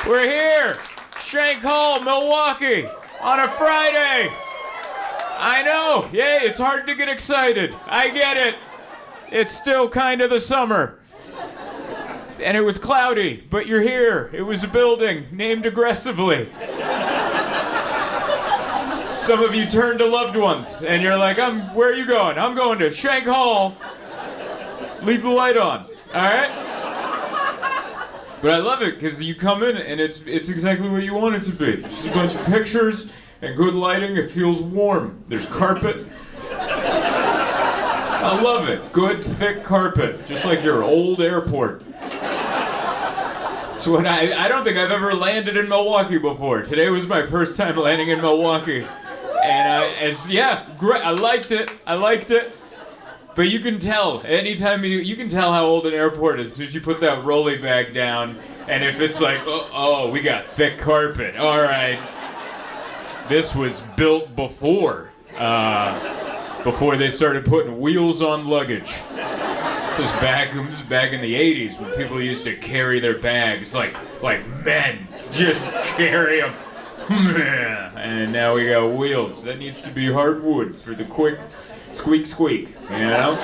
We're here, Shank Hall, Milwaukee, on a Friday. I know, yeah, it's hard to get excited. I get it. It's still kind of the summer. And it was cloudy, but you're here. It was a building named aggressively. Some of you turned to loved ones, and you're like, where are you going? I'm going to Shank Hall. Leave the light on, all right? But I love it, because you come in, and it's exactly what you want it to be. Just a bunch of pictures and good lighting. It feels warm. There's carpet. I love it. Good, thick carpet, just like your old airport. So I don't think I've ever landed in Milwaukee before. Today was my first time landing in Milwaukee. And great. I liked it. But you can tell, anytime you can tell how old an airport is as soon as you put that rolly bag down, and if it's like, oh, we got thick carpet, all right. This was built before they started putting wheels on luggage. This is back in the 80s when people used to carry their bags like men, just carry them. And now we got wheels. That needs to be hardwood for the quick squeak squeak, you know?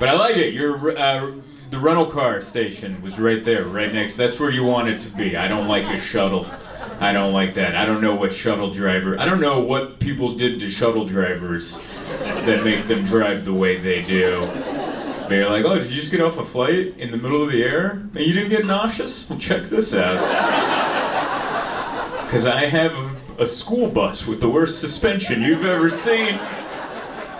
But I like it. The rental car station was right there, right next. That's where you want it to be. I don't like a shuttle. I don't like that. I don't know what I don't know what people did to shuttle drivers that make them drive the way they do. They're like, oh, did you just get off a flight in the middle of the air? And you didn't get nauseous? Well, check this out. Because I have a school bus with the worst suspension you've ever seen.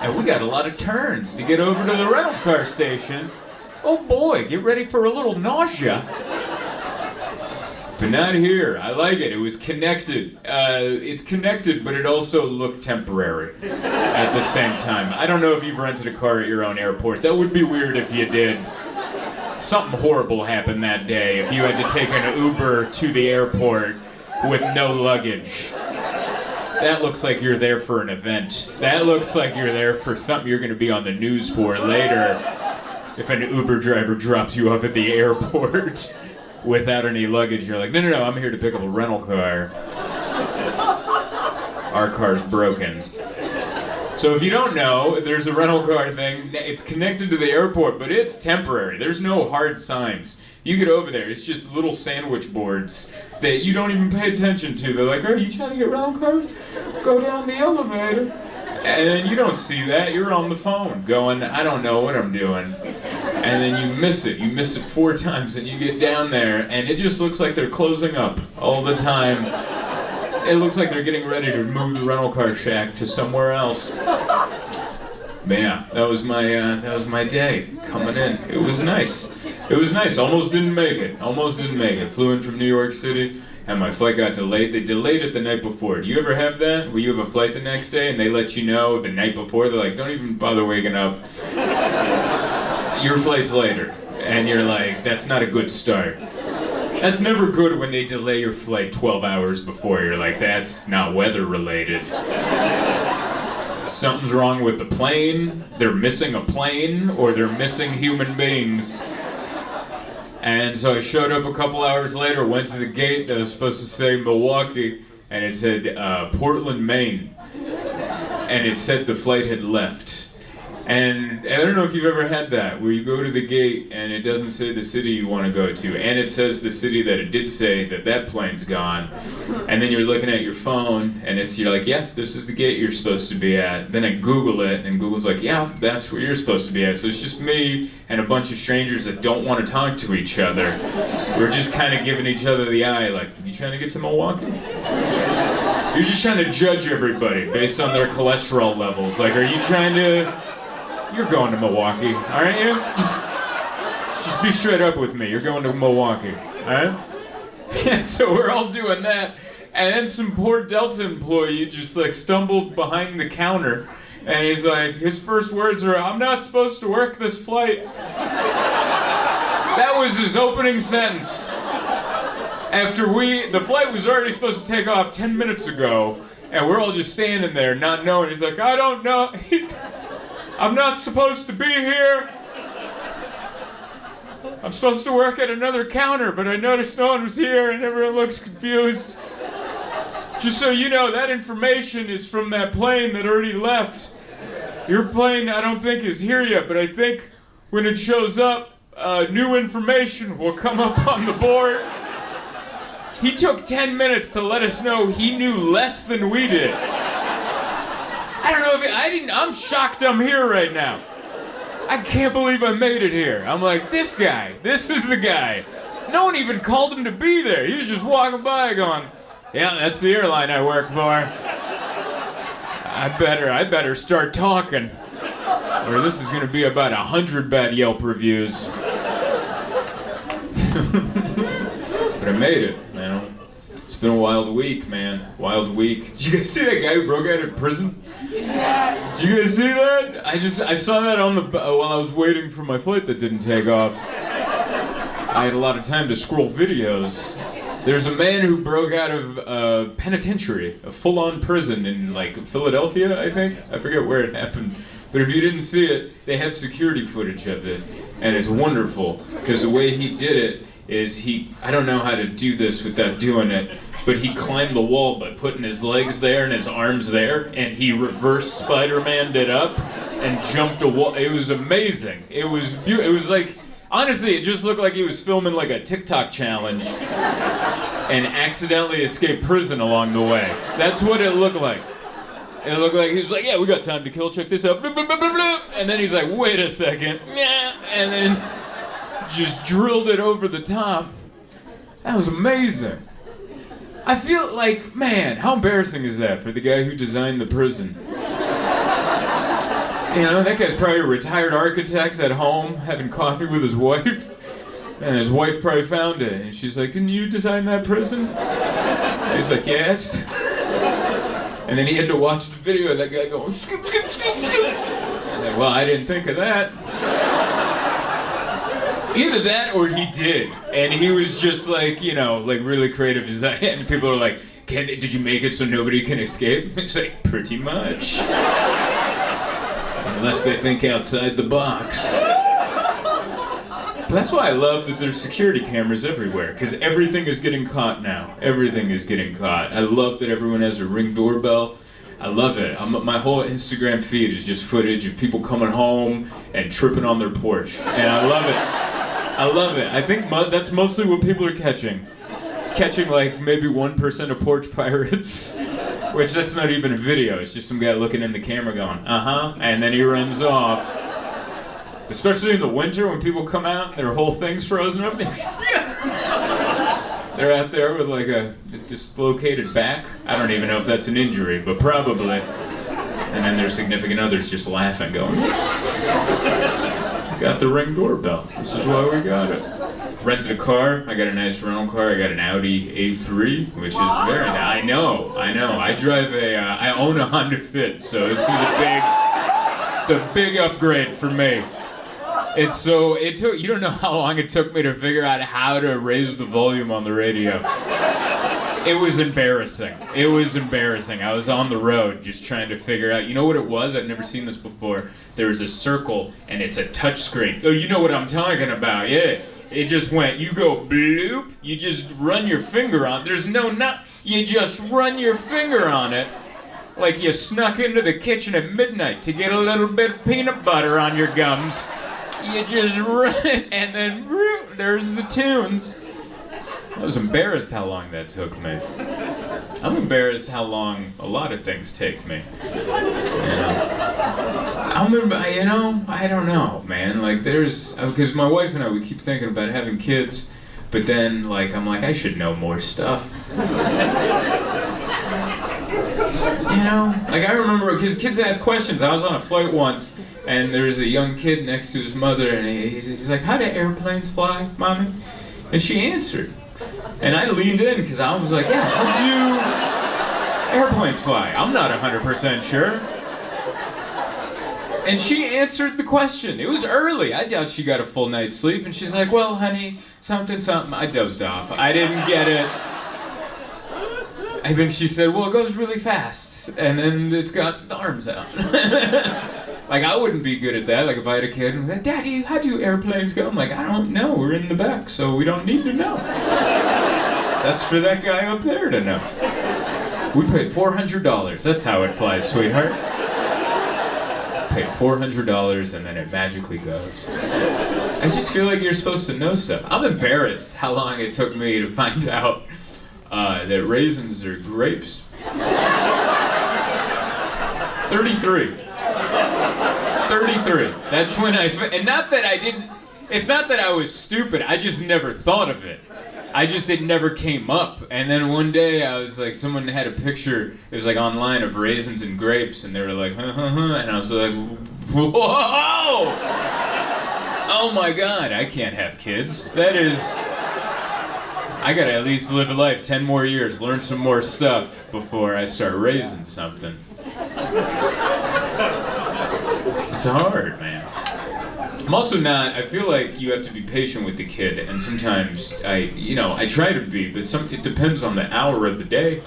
And we got a lot of turns to get over to the rental car station. Oh boy, get ready for a little nausea. But not here. I like it. It was connected. It's connected, but it also looked temporary at the same time. I don't know if you've rented a car at your own airport. That would be weird if you did. Something horrible happened that day if you had to take an Uber to the airport with no luggage. That looks like you're there for an event. That looks like you're there for something you're going to be on the news for later. If an Uber driver drops you off at the airport without any luggage, you're like, no, I'm here to pick up a rental car. Our car's broken. So if you don't know, there's a rental car thing. It's connected to the airport, but it's temporary. There's no hard signs. You get over there, it's just little sandwich boards that you don't even pay attention to. They're like, are you trying to get rental cars? Go down the elevator. And then you don't see that. You're on the phone going, I don't know what I'm doing. And then you miss it. You miss it 4 times, and you get down there, and it just looks like they're closing up all the time. It looks like they're getting ready to move the rental car shack to somewhere else. But yeah, that was my day coming in. It was nice. Almost didn't make it. Flew in from New York City, and my flight got delayed. They delayed it the night before. Do you ever have that? Where you have a flight the next day, and they let you know the night before? They're like, don't even bother waking up. Your flight's later. And you're like, that's not a good start. That's never good when they delay your flight 12 hours before. You're like, that's not weather related. Something's wrong with the plane. They're missing a plane, or they're missing human beings. And so I showed up a couple hours later, went to the gate that was supposed to say Milwaukee, and it said Portland, Maine. And it said the flight had left. And I don't know if you've ever had that, where you go to the gate and it doesn't say the city you want to go to, and it says the city that it did say that plane's gone. And then you're looking at your phone, and you're like, yeah, this is the gate you're supposed to be at. Then I Google it, and Google's like, yeah, that's where you're supposed to be at. So it's just me and a bunch of strangers that don't want to talk to each other. We're just kind of giving each other the eye, like, you trying to get to Milwaukee? You're just trying to judge everybody based on their cholesterol levels. Like, are you trying to... You're going to Milwaukee, aren't you? Just be straight up with me. You're going to Milwaukee, all right? And so we're all doing that, and then some poor Delta employee just like stumbled behind the counter, and he's like, his first words are, I'm not supposed to work this flight. That was his opening sentence. After the flight was already supposed to take off 10 minutes ago, and we're all just standing there not knowing. He's like, I don't know. I'm not supposed to be here. I'm supposed to work at another counter, but I noticed no one was here and everyone looks confused. Just so you know, that information is from that plane that already left. Your plane, I don't think, is here yet, but I think when it shows up, new information will come up on the board. He took 10 minutes to let us know he knew less than we did. I don't know if I'm shocked I'm here right now. I can't believe I made it here. I'm like, this is the guy. No one even called him to be there. He was just walking by going, yeah, that's the airline I work for. I better start talking. Or this is gonna be about 100 bad Yelp reviews. But I made it, you know. It's been a wild week, man. Wild week. Did you guys see that guy who broke out of prison? Yes. Did you guys see that? I saw that on the while I was waiting for my flight that didn't take off. I had a lot of time to scroll videos. There's a man who broke out of a penitentiary, a full-on prison in like Philadelphia, I think. I forget where it happened. But if you didn't see it, they have security footage of it. And it's wonderful, because the way he did it is I don't know how to do this without doing it, but he climbed the wall by putting his legs there and his arms there, and he reverse Spider-Man'd it up and jumped a wall. It was amazing. It was like, honestly, it just looked like he was filming like a TikTok challenge and accidentally escaped prison along the way. That's what it looked like. It looked like he was like, yeah, we got time to kill, check this out. And then he's like, wait a second. And then just drilled it over the top. That was amazing. I feel like, man, how embarrassing is that for the guy who designed the prison? You know, that guy's probably a retired architect at home having coffee with his wife. And his wife probably found it. And she's like, didn't you design that prison? And he's like, yes. And then he had to watch the video of that guy going, scoop, scoop, scoop, scoop. And like, well, I didn't think of that. Either that or he did. And he was just like, you know, like really creative design. And people are like, did you make it so nobody can escape? It's like, pretty much. Unless they think outside the box. But that's why I love that there's security cameras everywhere, because everything is getting caught now. Everything is getting caught. I love that everyone has a Ring doorbell. I love it. My whole Instagram feed is just footage of people coming home and tripping on their porch. And I love it. I love it. I think that's mostly what people are catching. It's catching like maybe 1% of porch pirates. Which that's not even a video. It's just some guy looking in the camera going, uh-huh, and then he runs off. Especially in the winter when people come out and their whole thing's frozen up. They're out there with like a dislocated back. I don't even know if that's an injury, but probably. And then their significant others just laughing, going, got the Ring doorbell. This is why we got it. Rented a car. I got a nice rental car. I got an Audi A3, which is very nice. I know. I drive I own a Honda Fit, so this is it's a big upgrade for me. It took, you don't know how long it took me to figure out how to raise the volume on the radio. It was embarrassing. I was on the road just trying to figure out, you know what it was? I'd never seen this before. There was a circle and it's a touch screen. Oh, you know what I'm talking about, yeah. It just went, you go bloop, you just run your finger on, there's no nut, you just run your finger on it like you snuck into the kitchen at midnight to get a little bit of peanut butter on your gums. You just run it and then whoop, there's the tunes. I was embarrassed how long that took me. I'm embarrassed how long a lot of things take me. I don't know, man. Like, because my wife and I, we keep thinking about having kids, but then, like, I'm like, I should know more stuff. You know? Like, I remember, because kids ask questions. I was on a flight once, and there's a young kid next to his mother, and he's like, how do airplanes fly, Mommy? And she answered. And I leaned in, because I was like, yeah, how do airplanes fly? I'm not 100% sure. And she answered the question. It was early. I doubt she got a full night's sleep. And she's like, well, honey, something. I dozed off. I didn't get it. I think she said, well, it goes really fast. And then it's got the arms out. Like, I wouldn't be good at that. Like, if I had a kid, and like, Daddy, how do airplanes go? I'm like, I don't know. We're in the back, so we don't need to know. That's for that guy up there to know. We paid $400. That's how it flies, sweetheart. Paid $400 and then it magically goes. I just feel like you're supposed to know stuff. I'm embarrassed how long it took me to find out that raisins are grapes. 33. That's when and not that I didn't, it's not that I was stupid, I just never thought of it. It never came up. And then one day I was like, someone had a picture, it was like online of raisins and grapes, and they were like, and I was like, whoa! Oh my God, I can't have kids. I gotta at least live a life 10 more years, learn some more stuff before I start raising something. It's hard, man. I'm also not, I feel like you have to be patient with the kid, and sometimes I try to be, but it depends on the hour of the day,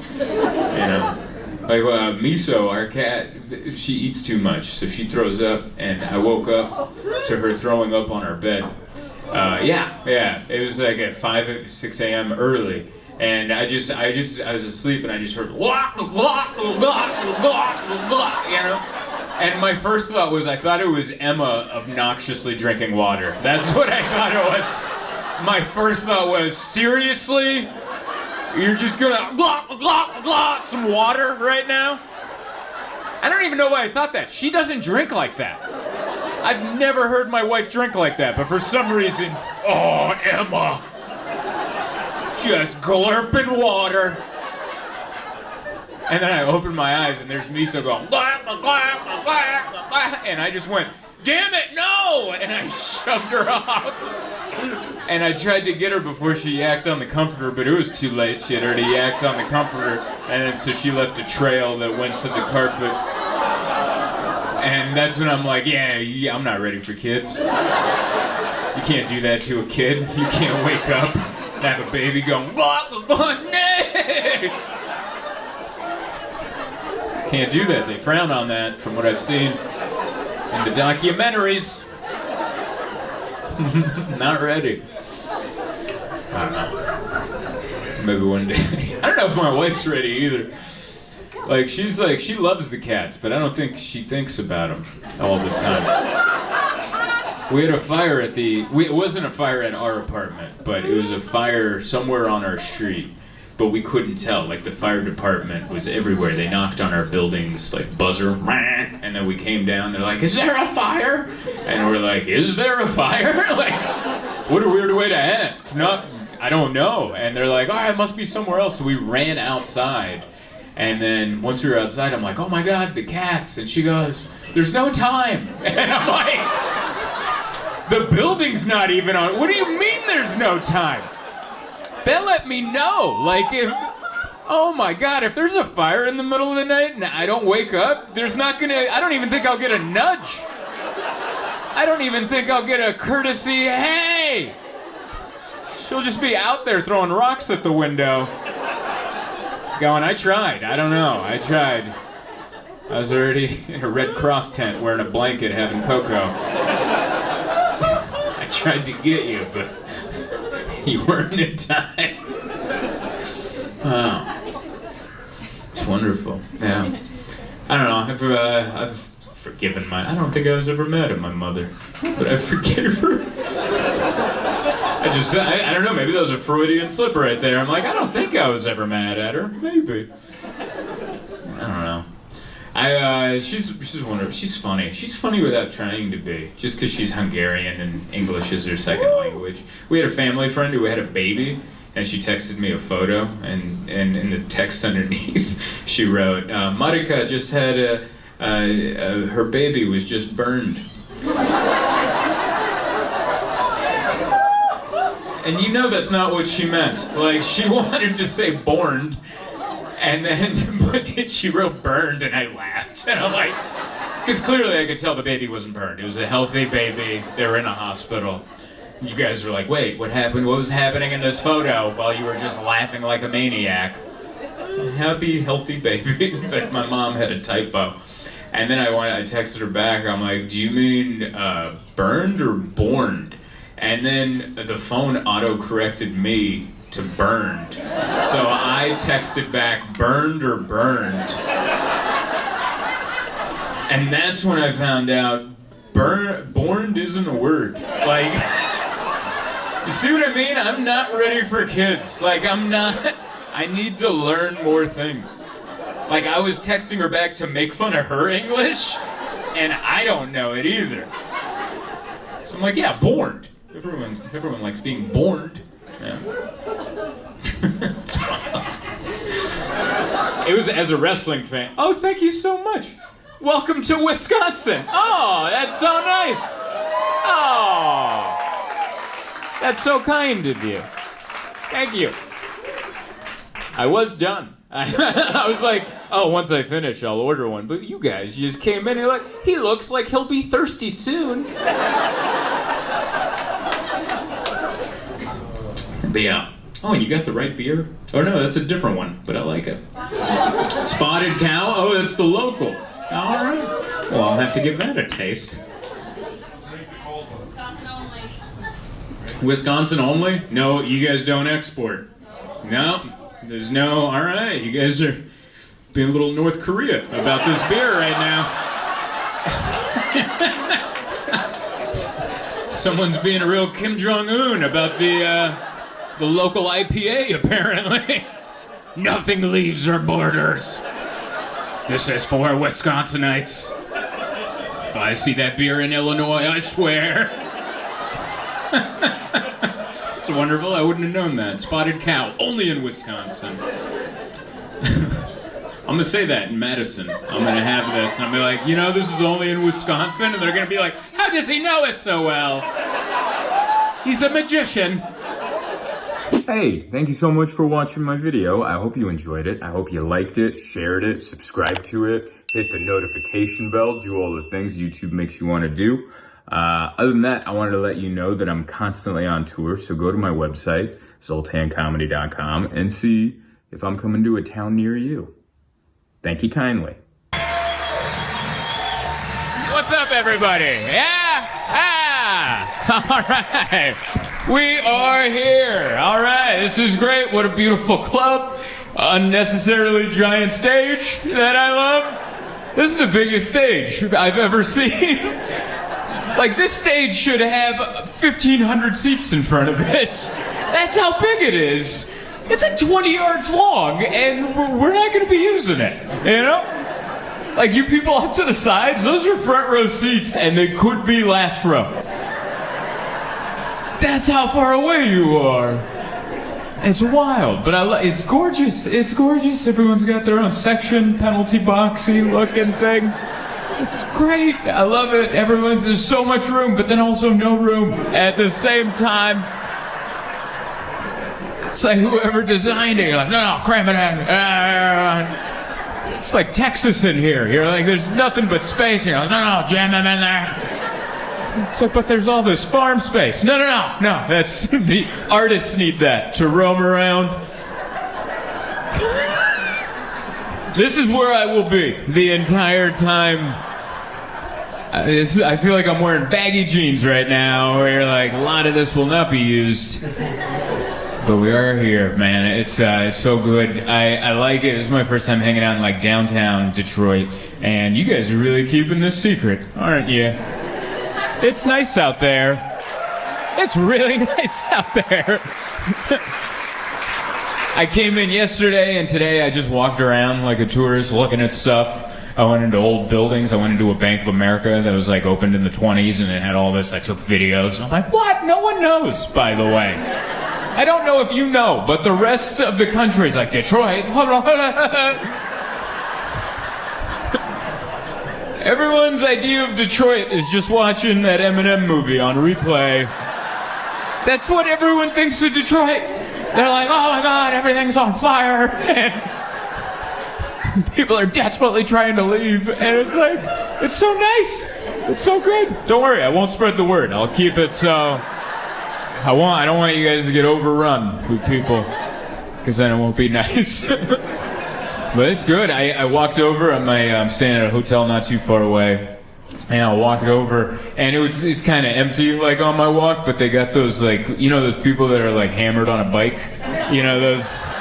Like Miso, our cat, she eats too much, so she throws up, and I woke up to her throwing up on our bed. It was like at 6 a.m. early, and I was asleep, and I just heard, And my first thought was, I thought it was Emma obnoxiously drinking water. That's what I thought it was. My first thought was, seriously? You're just gonna some water right now? I don't even know why I thought that. She doesn't drink like that. I've never heard my wife drink like that, but for some reason, oh, Emma. Just glurping water. And then I opened my eyes and there's Miso going, and I just went, damn it, no! And I shoved her off. And I tried to get her before she yacked on the comforter, but it was too late. She had already yacked on the comforter, and then so she left a trail that went to the carpet. And that's when I'm like, yeah, I'm not ready for kids. You can't do that to a kid. You can't wake up and have a baby going, nay! Can't do that. They frown on that, from what I've seen in the documentaries. Not ready. I don't know. Maybe one day. I don't know if my wife's ready either. Like, she loves the cats, but I don't think she thinks about them all the time. We had a fire it wasn't a fire at our apartment, but it was a fire somewhere on our street. But we couldn't tell. Like, the fire department was everywhere. They knocked on our building's like buzzer, and then we came down. They're like, "Is there a fire?" And we're like, "Is there a fire?" Like, what a weird way to ask. Not, I don't know. And they're like, "Oh, it must be somewhere else." So we ran outside, and then once we were outside, I'm like, "Oh my God, the cats!" And she goes, "There's no time." And I'm like, "The building's not even on. What do you mean there's no time?" They'll let me know. Like, oh my God, if there's a fire in the middle of the night and I don't wake up, I don't even think I'll get a nudge. I don't even think I'll get a courtesy, hey! She'll just be out there throwing rocks at the window. Going, I tried. I don't know. I tried. I was already in a Red Cross tent wearing a blanket having cocoa. I tried to get you, but you weren't in time. Wow. It's wonderful. Yeah. I don't know. I've forgiven I don't think I was ever mad at my mother, but I forgive her. I don't know. Maybe that was a Freudian slip right there. I'm like, I don't think I was ever mad at her. Maybe. I don't know. She's wonderful. She's funny. She's funny without trying to be. Just because she's Hungarian and English is her second language. We had a family friend who had a baby, and she texted me a photo, and in the text underneath, she wrote, "Marika just had her baby was just burned." And you know that's not what she meant. Like, she wanted to say borned. And then, but she wrote burned, and I laughed. And I'm like, because clearly I could tell the baby wasn't burned. It was a healthy baby. They were in a hospital. You guys were like, wait, what happened? What was happening in this photo? While you were just laughing like a maniac. Happy, healthy baby. But my mom had a typo. And then I texted her back. I'm like, do you mean burned or borned? And then the phone auto-corrected me to burned. So I texted back, burned or burned? And that's when I found out borned isn't a word. Like, you see what I mean? I'm not ready for kids. Like, I need to learn more things. Like, I was texting her back to make fun of her English, and I don't know it either. So I'm like, yeah, borned. Everyone likes being borned. Yeah. It's wild. It was as a wrestling fan. Oh, thank you so much. Welcome to Wisconsin. Oh, that's so nice. Oh, that's so kind of you. Thank you. I was done. I was like, oh, once I finish, I'll order one. But you guys just came in and like, he looks like he'll be thirsty soon. But yeah. Oh, and you got the right beer? Oh no, that's a different one, but I like it. Spotted Cow? Oh, that's the local. All right. Well, I'll have to give that a taste. Wisconsin only. Wisconsin only? No, you guys don't export. No, there's no. All right, you guys are being a little North Korea about this beer right now. Someone's being a real Kim Jong-un about the local IPA, apparently. Nothing leaves our borders. This is for Wisconsinites. If I see that beer in Illinois, I swear. It's wonderful. I wouldn't have known that. Spotted Cow, only in Wisconsin. I'm gonna say that in Madison. I'm gonna have this, and I'm gonna be like, you know, this is only in Wisconsin, and they're gonna be like, how does he know it so well? He's a magician. Hey, thank you so much for watching my video. I hope you enjoyed it. I hope you liked it, shared it, subscribed to it, hit the notification bell, do all the things YouTube makes you want to do. Other than that, I wanted to let you know that I'm constantly on tour, so go to my website, zoltancomedy.com, and see if I'm coming to a town near you. Thank you kindly. What's up, everybody? Yeah? All right. We are here. All right. This is great. What a beautiful club. Unnecessarily giant stage that I love. This is the biggest stage I've ever seen. Like, this stage should have 1,500 seats in front of it. That's how big it is. It's like 20 yards long, and we're not going to be using it, you know? Like, you people off to the sides, those are front row seats, and they could be last row. That's how far away you are. It's wild, but it's gorgeous. It's gorgeous. Everyone's got their own section, penalty boxy looking thing. It's great. I love it. There's so much room, but then also no room at the same time. It's like whoever designed it, you're like, no, cram it in. It's like Texas in here. You're like, there's nothing but space. You're like, no, jam them in there. It's like, but there's all this farm space. No, that's, the artists need that to roam around. This is where I will be the entire time. I feel like I'm wearing baggy jeans right now, where you're like, a lot of this will not be used. But we are here, man. It's so good. I like it. This is my first time hanging out in like downtown Detroit, and you guys are really keeping this secret, aren't you? It's nice out there. It's really nice out there. I came in yesterday, and today I just walked around like a tourist looking at stuff. I went into old buildings. I went into a Bank of America that was like opened in the 20s, and it had all this. I took videos. And I'm like, what? No one knows, by the way. I don't know if you know, but the rest of the country is like, Detroit. Everyone's idea of Detroit is just watching that Eminem movie on replay. That's what everyone thinks of Detroit. They're like, oh my God, everything's on fire. And people are desperately trying to leave. And it's like, it's so nice. It's so good. Don't worry, I won't spread the word. I'll keep it so... I don't want you guys to get overrun with people, because then it won't be nice. But it's good. I walked over. I'm staying at a hotel not too far away. And I walked over, and it's kind of empty, like, on my walk, but they got those, like, you know, those people that are, like, hammered on a bike? You know, those...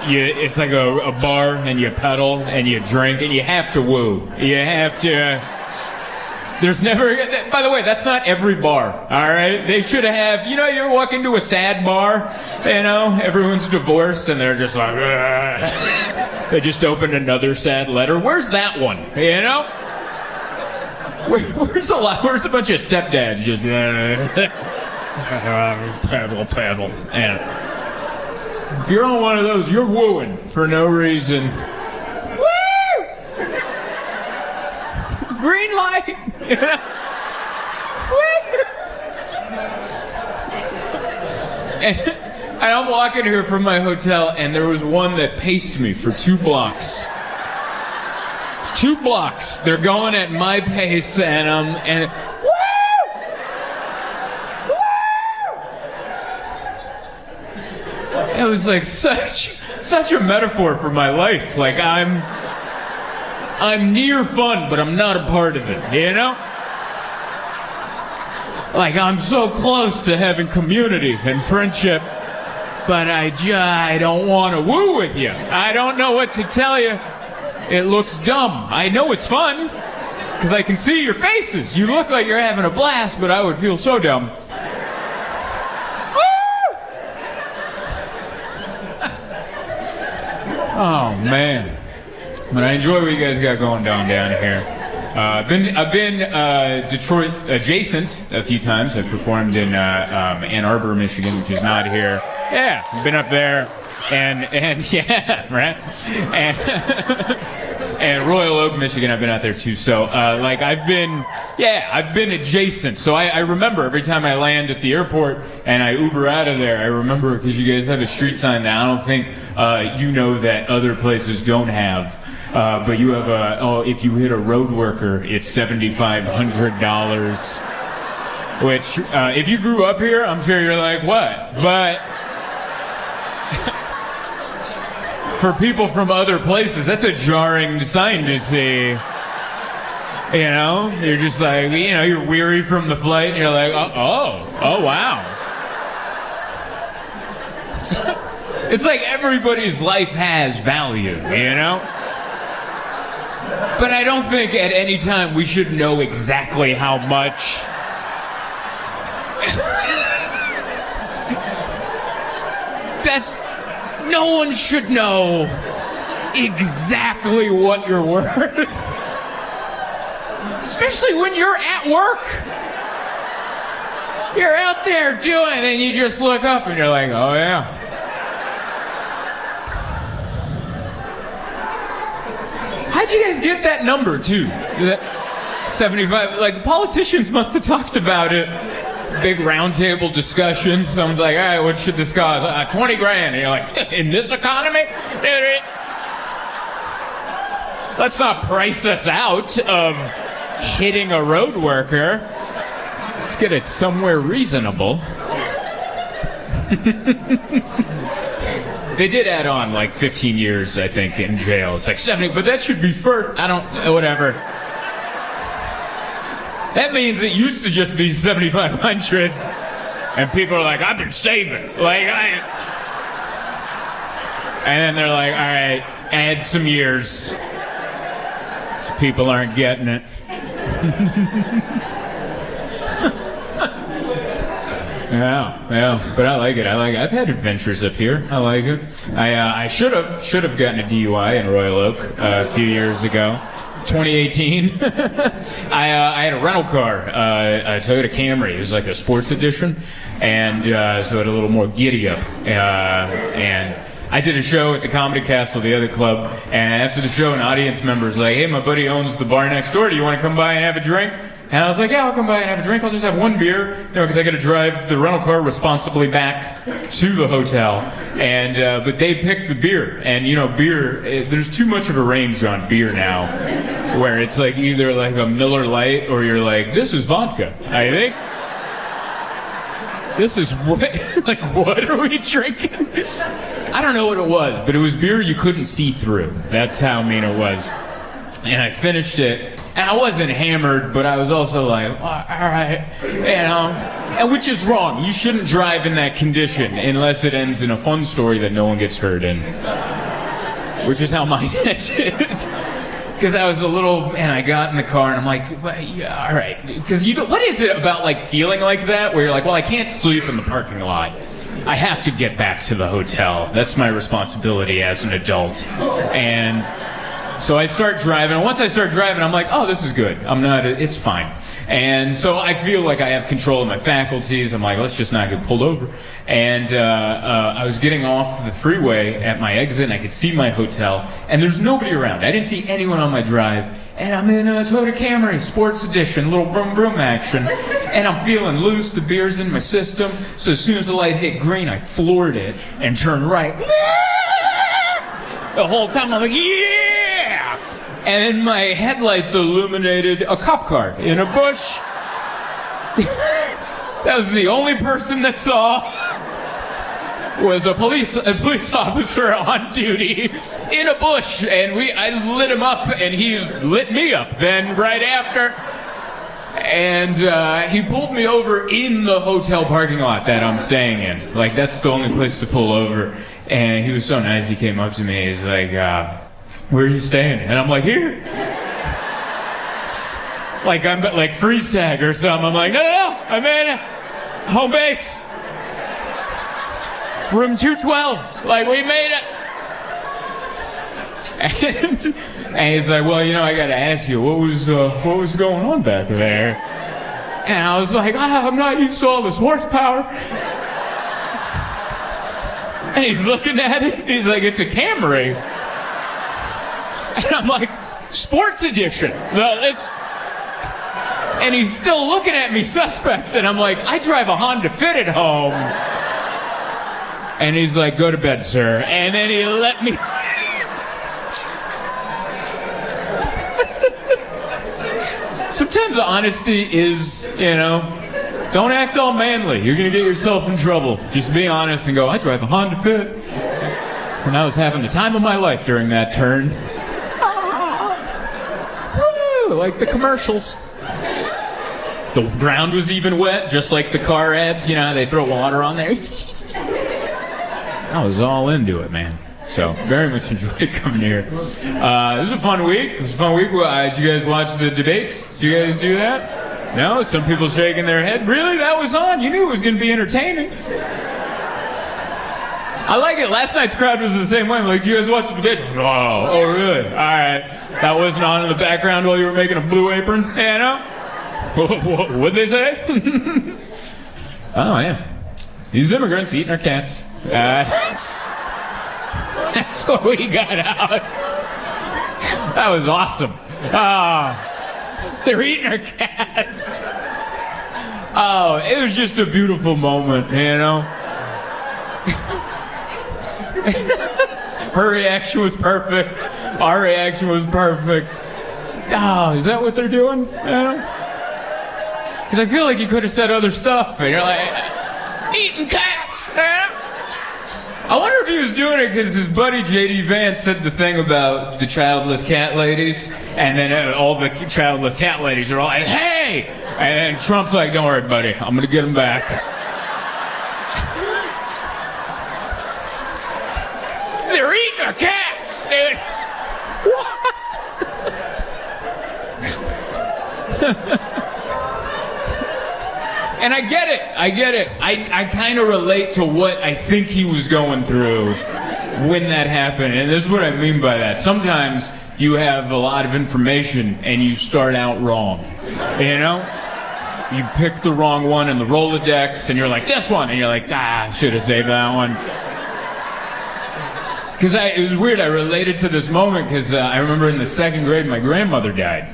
it's like a bar, and you pedal, and you drink, and you have to woo. You have to... There's never... By the way, that's not every bar, all right? They should have... You know, you walk into a sad bar, you know, everyone's divorced, and they're just like... They just opened another sad letter. Where's that one, you know? Where's a bunch of stepdads just paddle. And if you're on one of those, you're wooing for no reason. Woo! Green light. Woo! And I'm walking here from my hotel, and there was one that paced me for 2 blocks. 2 blocks. They're going at my pace, and woo! Woo! It was like such a metaphor for my life. Like I'm near fun, but I'm not a part of it. You know? Like I'm so close to having community and friendship, but I don't want to woo with you. I don't know what to tell you. It looks dumb. I know it's fun, because I can see your faces. You look like you're having a blast, but I would feel so dumb. Oh, man. But I enjoy what you guys got going down here. I've been Detroit adjacent a few times. I've performed in Ann Arbor, Michigan, which is not here. Yeah, I've been up there. And yeah, right? And Royal Oak, Michigan, I've been out there too. So, like, I've been adjacent. So I remember every time I land at the airport and I Uber out of there, I remember, because you guys have a street sign that I don't think you know that other places don't have. But you have if you hit a road worker, it's $7,500. Which, if you grew up here, I'm sure you're like, what? But... For people from other places, that's a jarring sign to see. You know? You're just like, you know, you're weary from the flight, and you're like, oh, wow. It's like everybody's life has value, you know? But I don't think at any time we should know exactly how much. No one should know exactly what you're worth. Especially when you're at work. You're out there doing, and you just look up and you're like, oh yeah. How'd you guys get that number too? That 75, like politicians must have talked about it. Big roundtable discussion. Someone's like, all right, what should this cost? 20 grand. And you're like, in this economy? Let's not price us out of hitting a road worker. Let's get it somewhere reasonable. They did add on like 15 years, I think, in jail. It's like 70, but that should be first. Whatever. That means it used to just be 7,500, and people are like, I've been saving. And then they're like, all right, add some years. These people aren't getting it. Yeah, but I like it. I've had adventures up here. I like it. I should have gotten a DUI in Royal Oak a few years ago. 2018. I had a rental car, a Toyota Camry. It was like a sports edition, and so it had a little more giddy up. And I did a show at the Comedy Castle, the other club, and after the show, an audience member was like, hey, my buddy owns the bar next door. Do you want to come by and have a drink? And I was like, yeah, I'll come by and have a drink. I'll just have one beer, because I got to drive the rental car responsibly back to the hotel. And but they picked the beer, and beer. There's too much of a range on beer now, where it's like either like a Miller Lite or you're like, this is vodka, I think. this is like, what are we drinking? I don't know what it was, but it was beer you couldn't see through. That's how mean it was. And I finished it, and I wasn't hammered, but I was also like, all right, and which is wrong. You shouldn't drive in that condition unless it ends in a fun story that no one gets hurt in, which is how mine ended. Because I was a little, and I got in the car, and I'm like, yeah, all right. Because what is it about like feeling like that, where you're like, well, I can't sleep in the parking lot. I have to get back to the hotel. That's my responsibility as an adult. And so I start driving, and once I start driving, I'm like, oh, this is good. It's fine. And so I feel like I have control of my faculties. I'm like, let's just not get pulled over. And I was getting off the freeway at my exit, and I could see my hotel, and there's nobody around. I didn't see anyone on my drive, and I'm in a Toyota Camry, Sports Edition, little vroom vroom action, and I'm feeling loose. The beer's in my system, so as soon as the light hit green, I floored it and turned right. The whole time I'm like, yeah! And then my headlights illuminated a cop car in a bush. That was the only person that saw, was a police officer on duty in a bush, and I lit him up, and he lit me up then right after. And he pulled me over in the hotel parking lot that I'm staying in. Like, that's the only place to pull over. And he was so nice, he came up to me, he's like, where are you staying? And I'm like, here. Like I'm like freeze tag or something. I'm like, no, I'm in home base. Room 212. Like, we made it. And he's like, well, I gotta ask you, what was going on back there? And I was like, I'm not used to all this horsepower. And he's looking at it, and he's like, it's a Camry. And I'm like, Sports Edition. And he's still looking at me suspect, and I'm like, I drive a Honda Fit at home. And he's like, go to bed, sir. And then he let me... Sometimes honesty is, don't act all manly. You're going to get yourself in trouble. Just be honest and go, I drive a Honda Fit. And I was having the time of my life during that turn. Woo, like the commercials. The ground was even wet, just like the car ads. They throw water on there. I was all into it, man. So, very much enjoyed coming here. This was a fun week. Did you guys watch the debates? Did you guys do that? No? Some people shaking their head. Really? That was on? You knew it was going to be entertaining. I like it. Last night's crowd was the same way. I'm like, did you guys watch the debate? Oh, really? All right. That wasn't on in the background while you were making a Blue Apron? What'd they say? Oh, yeah. These immigrants eating our cats. That's what we got out. That was awesome. They're eating our cats. Oh, it was just a beautiful moment, Her reaction was perfect. Our reaction was perfect. Oh, is that what they're doing? Because I feel like you could have said other stuff, and you're like, eating cats. I wonder if he was doing it because his buddy J.D. Vance said the thing about the childless cat ladies, and then all the childless cat ladies are all like, hey! And then Trump's like, don't worry, buddy, I'm going to get him back. They're eating our cats! What? And I get it. I kind of relate to what I think he was going through when that happened. And this is what I mean by that. Sometimes you have a lot of information and you start out wrong. You pick the wrong one in the Rolodex and you're like, this one. And you're like, I should have saved that one. Because it was weird. I related to this moment because I remember in the second grade my grandmother died.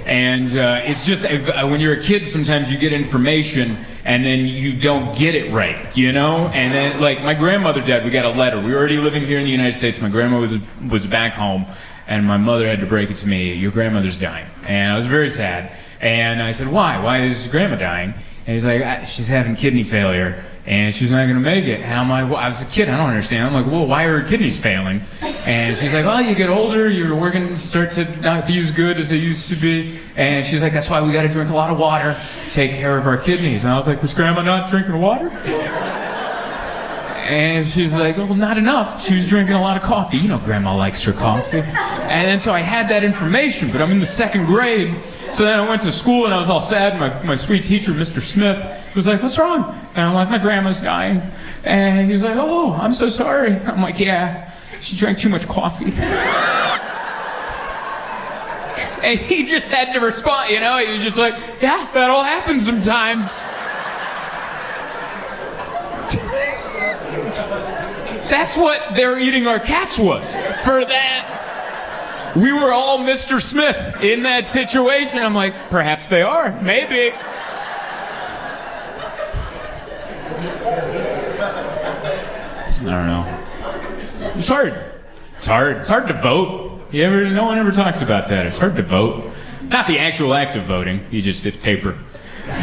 And it's just, when you're a kid, sometimes you get information and then you don't get it right, And then, like, my grandmother died. We got a letter. We were already living here in the United States. My grandma was back home, and my mother had to break it to me, your grandmother's dying. And I was very sad. And I said, why? Why is grandma dying? And he's like, she's having kidney failure. and she's not going to make it. And I'm like, well, I was a kid, I don't understand. I'm like, well, why are her kidneys failing? And she's like, well, you get older, your organs start to not be as good as they used to be. And she's like, that's why we got to drink a lot of water to take care of our kidneys. And I was like, was Grandma not drinking water? And she's like, well, not enough. She was drinking a lot of coffee. You know Grandma likes her coffee. And then so I had that information, but I'm in the 2nd grade. So then I went to school and I was all sad. My sweet teacher, Mr. Smith, was like, what's wrong? And I'm like, my grandma's dying. And he's like, oh, I'm so sorry. I'm like, yeah, she drank too much coffee. And he just had to respond, you know? He was just like, yeah, that all happens sometimes. That's what their eating our cats was. For that, we were all Mr. Smith in that situation. I'm like, perhaps they are. Maybe. I don't know. It's hard. It's hard. It's hard to vote. No one ever talks about that. It's hard to vote. Not the actual act of voting. It's paper.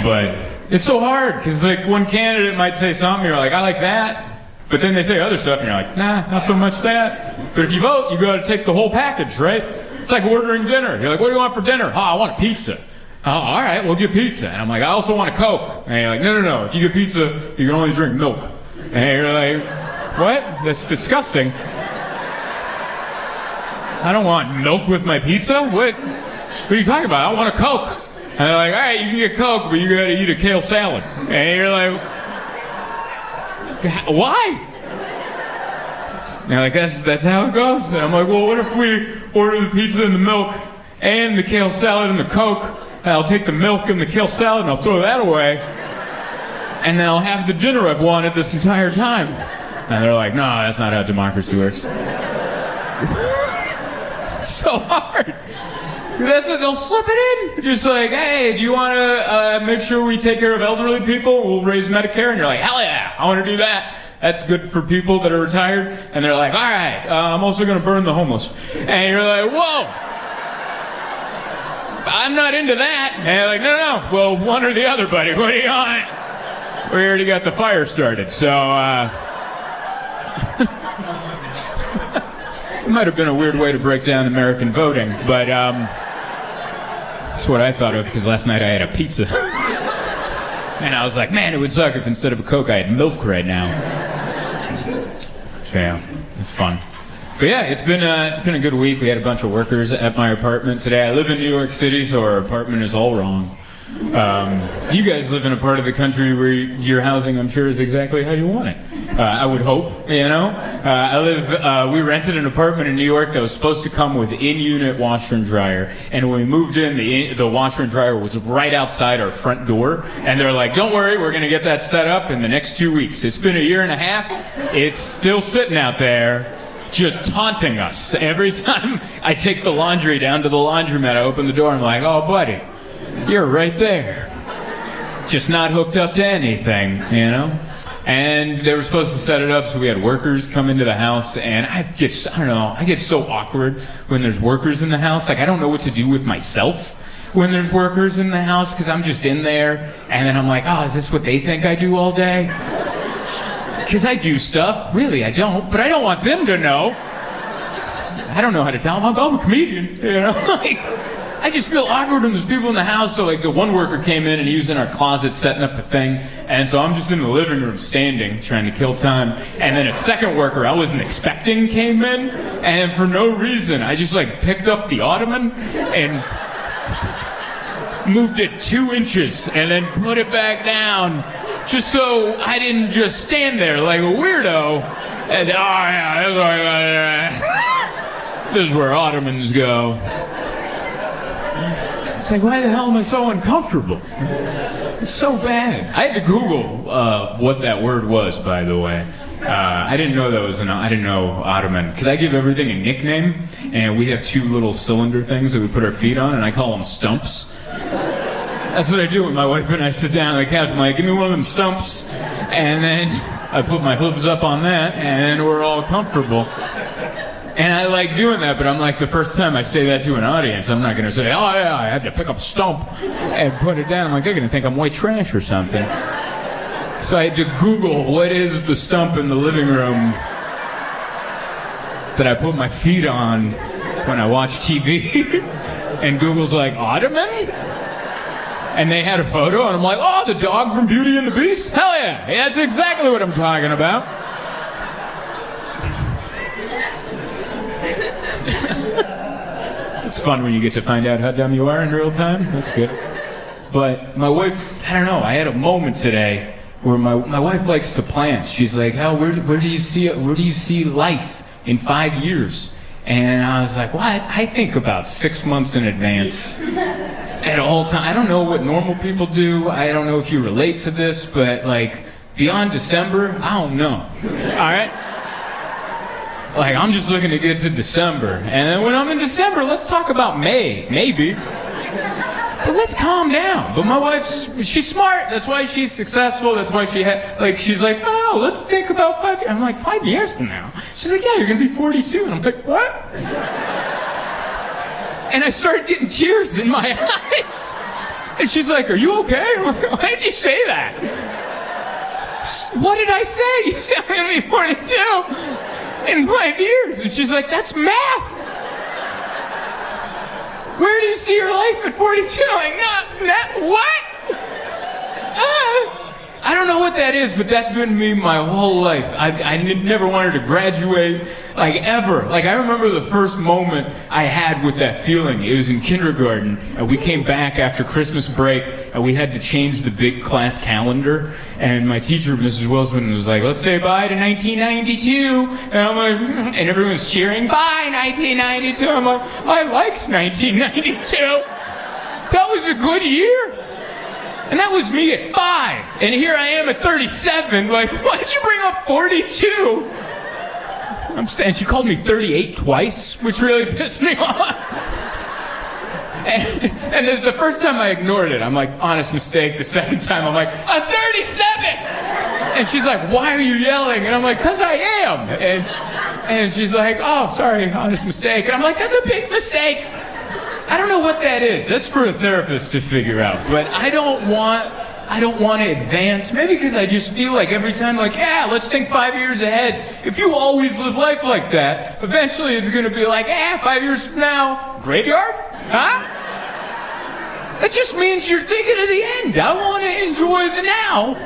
But it's so hard because like one candidate might say something, you're like, I like that. But then they say other stuff, and you're like, nah, not so much that. But if you vote, you got to take the whole package, right? It's like ordering dinner. You're like, what do you want for dinner? Oh, I want a pizza. Oh, all right, we'll get pizza. And I'm like, I also want a Coke. And you're like, no. If you get pizza, you can only drink milk. And you're like, what? That's disgusting. I don't want milk with my pizza? What are you talking about? I want a Coke. And they're like, all right, you can get Coke, but you got to eat a kale salad. And you're like, why? And they're like, that's how it goes. And I'm like, well, what if we order the pizza and the milk and the kale salad and the Coke, and I'll take the milk and the kale salad and I'll throw that away, and then I'll have the dinner I've wanted this entire time. And they're like, no, that's not how democracy works. It's so hard. That's what they'll slip it in. Just like, hey, do you want to make sure we take care of elderly people? We'll raise Medicare. And you're like, hell yeah, I want to do that. That's good for people that are retired. And they're like, all right, I'm also going to burn the homeless. And you're like, whoa, I'm not into that. And you're like, no. Well, one or the other, buddy. What do you want? We already got the fire started. So, it might have been a weird way to break down American voting, but that's what I thought of because last night I had a pizza. And I was like, man, it would suck if instead of a Coke I had milk right now. So yeah, it's fun. But yeah, it's been a good week. We had a bunch of workers at my apartment today. I live in New York City, so our apartment is all wrong. You guys live in a part of the country where your housing, I'm sure, is exactly how you want it. I would hope, you know. We rented an apartment in New York that was supposed to come with in-unit washer and dryer. And when we moved in, the washer and dryer was right outside our front door. And they're like, don't worry, we're going to get that set up in the next 2 weeks. It's been a year and a half. It's still sitting out there, just taunting us. Every time I take the laundry down to the laundromat, I open the door, I'm like, oh, buddy, you're right there. Just not hooked up to anything, you know? And they were supposed to set it up, so we had workers come into the house, and I get so awkward when there's workers in the house. Like, I don't know what to do with myself when there's workers in the house, because I'm just in there, and then I'm like, oh, is this what they think I do all day? Because I do stuff. Really, I don't, but I don't want them to know. I don't know how to tell them I'm a comedian, you know? Like, I just feel awkward when there's people in the house. So like the one worker came in and he was in our closet setting up the thing. And so I'm just in the living room standing, trying to kill time. And then a second worker I wasn't expecting came in. And for no reason, I just like picked up the ottoman and moved it 2 inches and then put it back down. Just so I didn't just stand there like a weirdo. And oh yeah, this is where ottomans go. It's like, why the hell am I so uncomfortable? It's so bad. I had to Google what that word was, by the way. I didn't know that was I didn't know ottoman, because I give everything a nickname, and we have 2 little cylinder things that we put our feet on, and I call them stumps. That's what I do when my wife and I sit down on the couch. I'm like, give me one of them stumps, and then I put my hooves up on that, and we're all comfortable. And I like doing that, but I'm like, the first time I say that to an audience, I'm not going to say, oh yeah, I had to pick up a stump and put it down. I'm like, they're going to think I'm white trash or something. So I had to Google what is the stump in the living room that I put my feet on when I watch TV. And Google's like, ottoman? And they had a photo, and I'm like, oh, the dog from Beauty and the Beast? Hell yeah, that's exactly what I'm talking about. It's fun when you get to find out how dumb you are in real time. That's good. But my wife, I don't know, I had a moment today where my wife likes to plan. She's like, oh, where do you see life in 5 years? And I was like, well, I think about 6 months in advance at all times. I don't know what normal people do. I don't know if you relate to this, but like beyond December, I don't know. All right? Like, I'm just looking to get to December. And then when I'm in December, let's talk about May, maybe. But let's calm down. But my wife's, she's smart. That's why she's successful. That's why she's like, no, let's think about 5 years. I'm like, 5 years from now? She's like, yeah, you're going to be 42. And I'm like, what? And I started getting tears in my eyes. And she's like, are you okay? I'm like, why did you say that? What did I say? You said I'm going to be 42 in 5 years. And she's like, that's math. Where do you see your life at 42? I'm like, what? I don't know what that is, but that's been me my whole life. I never wanted to graduate, like ever. Like I remember the first moment I had with that feeling. It was in kindergarten. We came back after Christmas break, and we had to change the big class calendar. And my teacher, Mrs. Wilson, was like, let's say bye to 1992. And I'm like, and everyone was cheering, bye 1992. I'm like, I liked 1992. That was a good year. And that was me at 5. And here I am at 37. Like, why did you bring up 42? And she called me 38 twice, which really pissed me off. And the first time I ignored it, I'm like, honest mistake. The second time, I'm like, I'm 37! And she's like, why are you yelling? And I'm like, because I am. And she's like, oh, sorry, honest mistake. And I'm like, that's a big mistake. I don't know what that is. That's for a therapist to figure out. But I don't want to advance. Maybe because I just feel like every time, like, yeah, let's think 5 years ahead. If you always live life like that, eventually it's going to be like, 5 years from now, graveyard? Huh? That just means you're thinking of the end. I want to enjoy the now.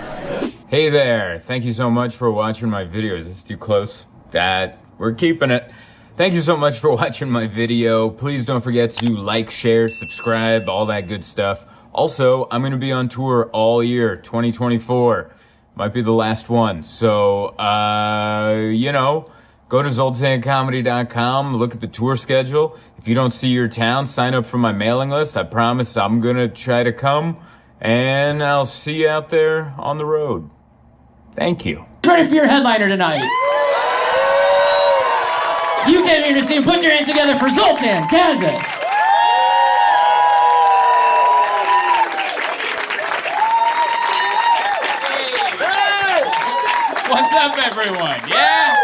Hey there. Thank you so much for watching my videos. Is this too close? We're keeping it. Thank you so much for watching my video. Please don't forget to like, share, subscribe, all that good stuff. Also, I'm going to be on tour all year, 2024. Might be the last one. So, go to zoltancomedy.com, look at the tour schedule. If you don't see your town, sign up for my mailing list. I promise I'm going to try to come, and I'll see you out there on the road. Thank you. Ready for your headliner tonight. You came here to see him. Put your hands together for Zoltan Kaszas. What's up, everyone? Yeah?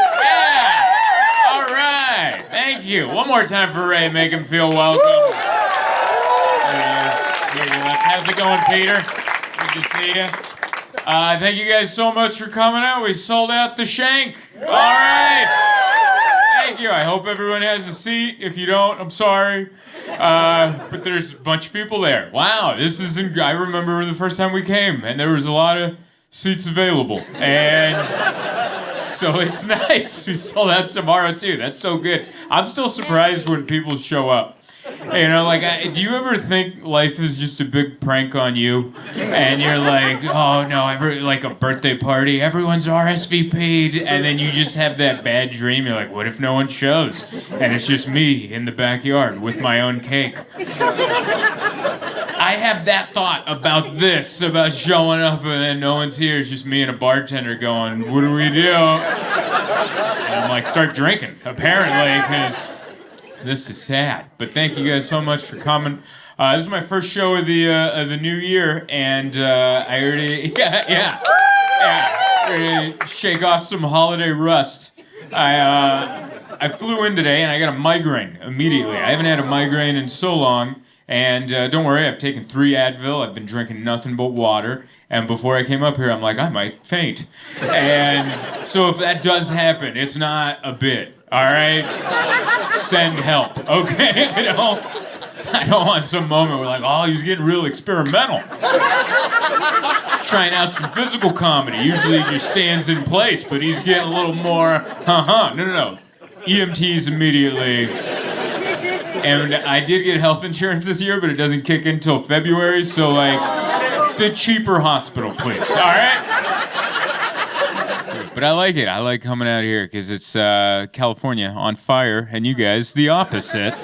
All right. Thank you. One more time for Ray. Make him feel welcome. There he is. Here you are. How's it going, Peter? Good to see you. Thank you guys so much for coming out. We sold out the Shank. All right. Thank you. I hope everyone has a seat. If you don't, I'm sorry. But there's a bunch of people there. Wow, I remember the first time we came, and there was a lot of seats available. And so it's nice. We sold out tomorrow, too. That's so good. I'm still surprised when people show up. You know, like, do you ever think life is just a big prank on you? And you're like, oh no, like a birthday party, everyone's RSVP'd, and then you just have that bad dream. You're like, what if no one shows? And it's just me in the backyard with my own cake. I have that thought about showing up and then no one's here. It's just me and a bartender going, what do we do? And I'm like, start drinking, apparently, because this is sad. But thank you guys so much for coming. This is my first show of the new year, and I already, ready to shake off some holiday rust. I flew in today, and I got a migraine immediately. I haven't had a migraine in so long, and don't worry, I've taken 3 Advil. I've been drinking nothing but water, And before I came up here, I'm like, I might faint. And so if that does happen, it's not a bit, all right? Send help, okay? I don't want some moment where like, oh, he's getting real experimental. He's trying out some physical comedy. Usually he just stands in place, but he's getting a little more, No. EMTs immediately. And I did get health insurance this year, but it doesn't kick in until February, so like, the cheaper hospital, please, all right? But I like it. I like coming out here because it's California on fire, and you guys, the opposite.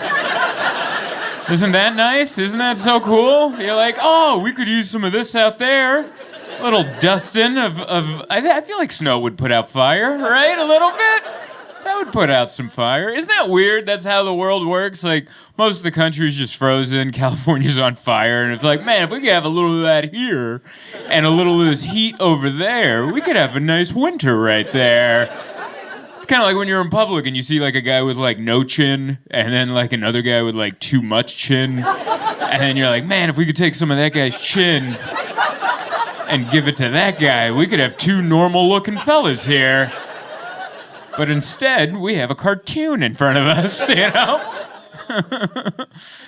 Isn't that nice? Isn't that so cool? You're like, oh, we could use some of this out there. A little dusting of I feel like snow would put out fire, right? A little bit? That would put out some fire. Isn't that weird? That's how the world works. Like, most of the country's just frozen. California's on fire. And it's like, man, if we could have a little of that here and a little of this heat over there, we could have a nice winter right there. It's kind of like when you're in public and you see like a guy with like no chin and then like another guy with like too much chin. And then you're like, man, if we could take some of that guy's chin and give it to that guy, we could have two normal looking fellas here. But instead, we have a cartoon in front of us, you know?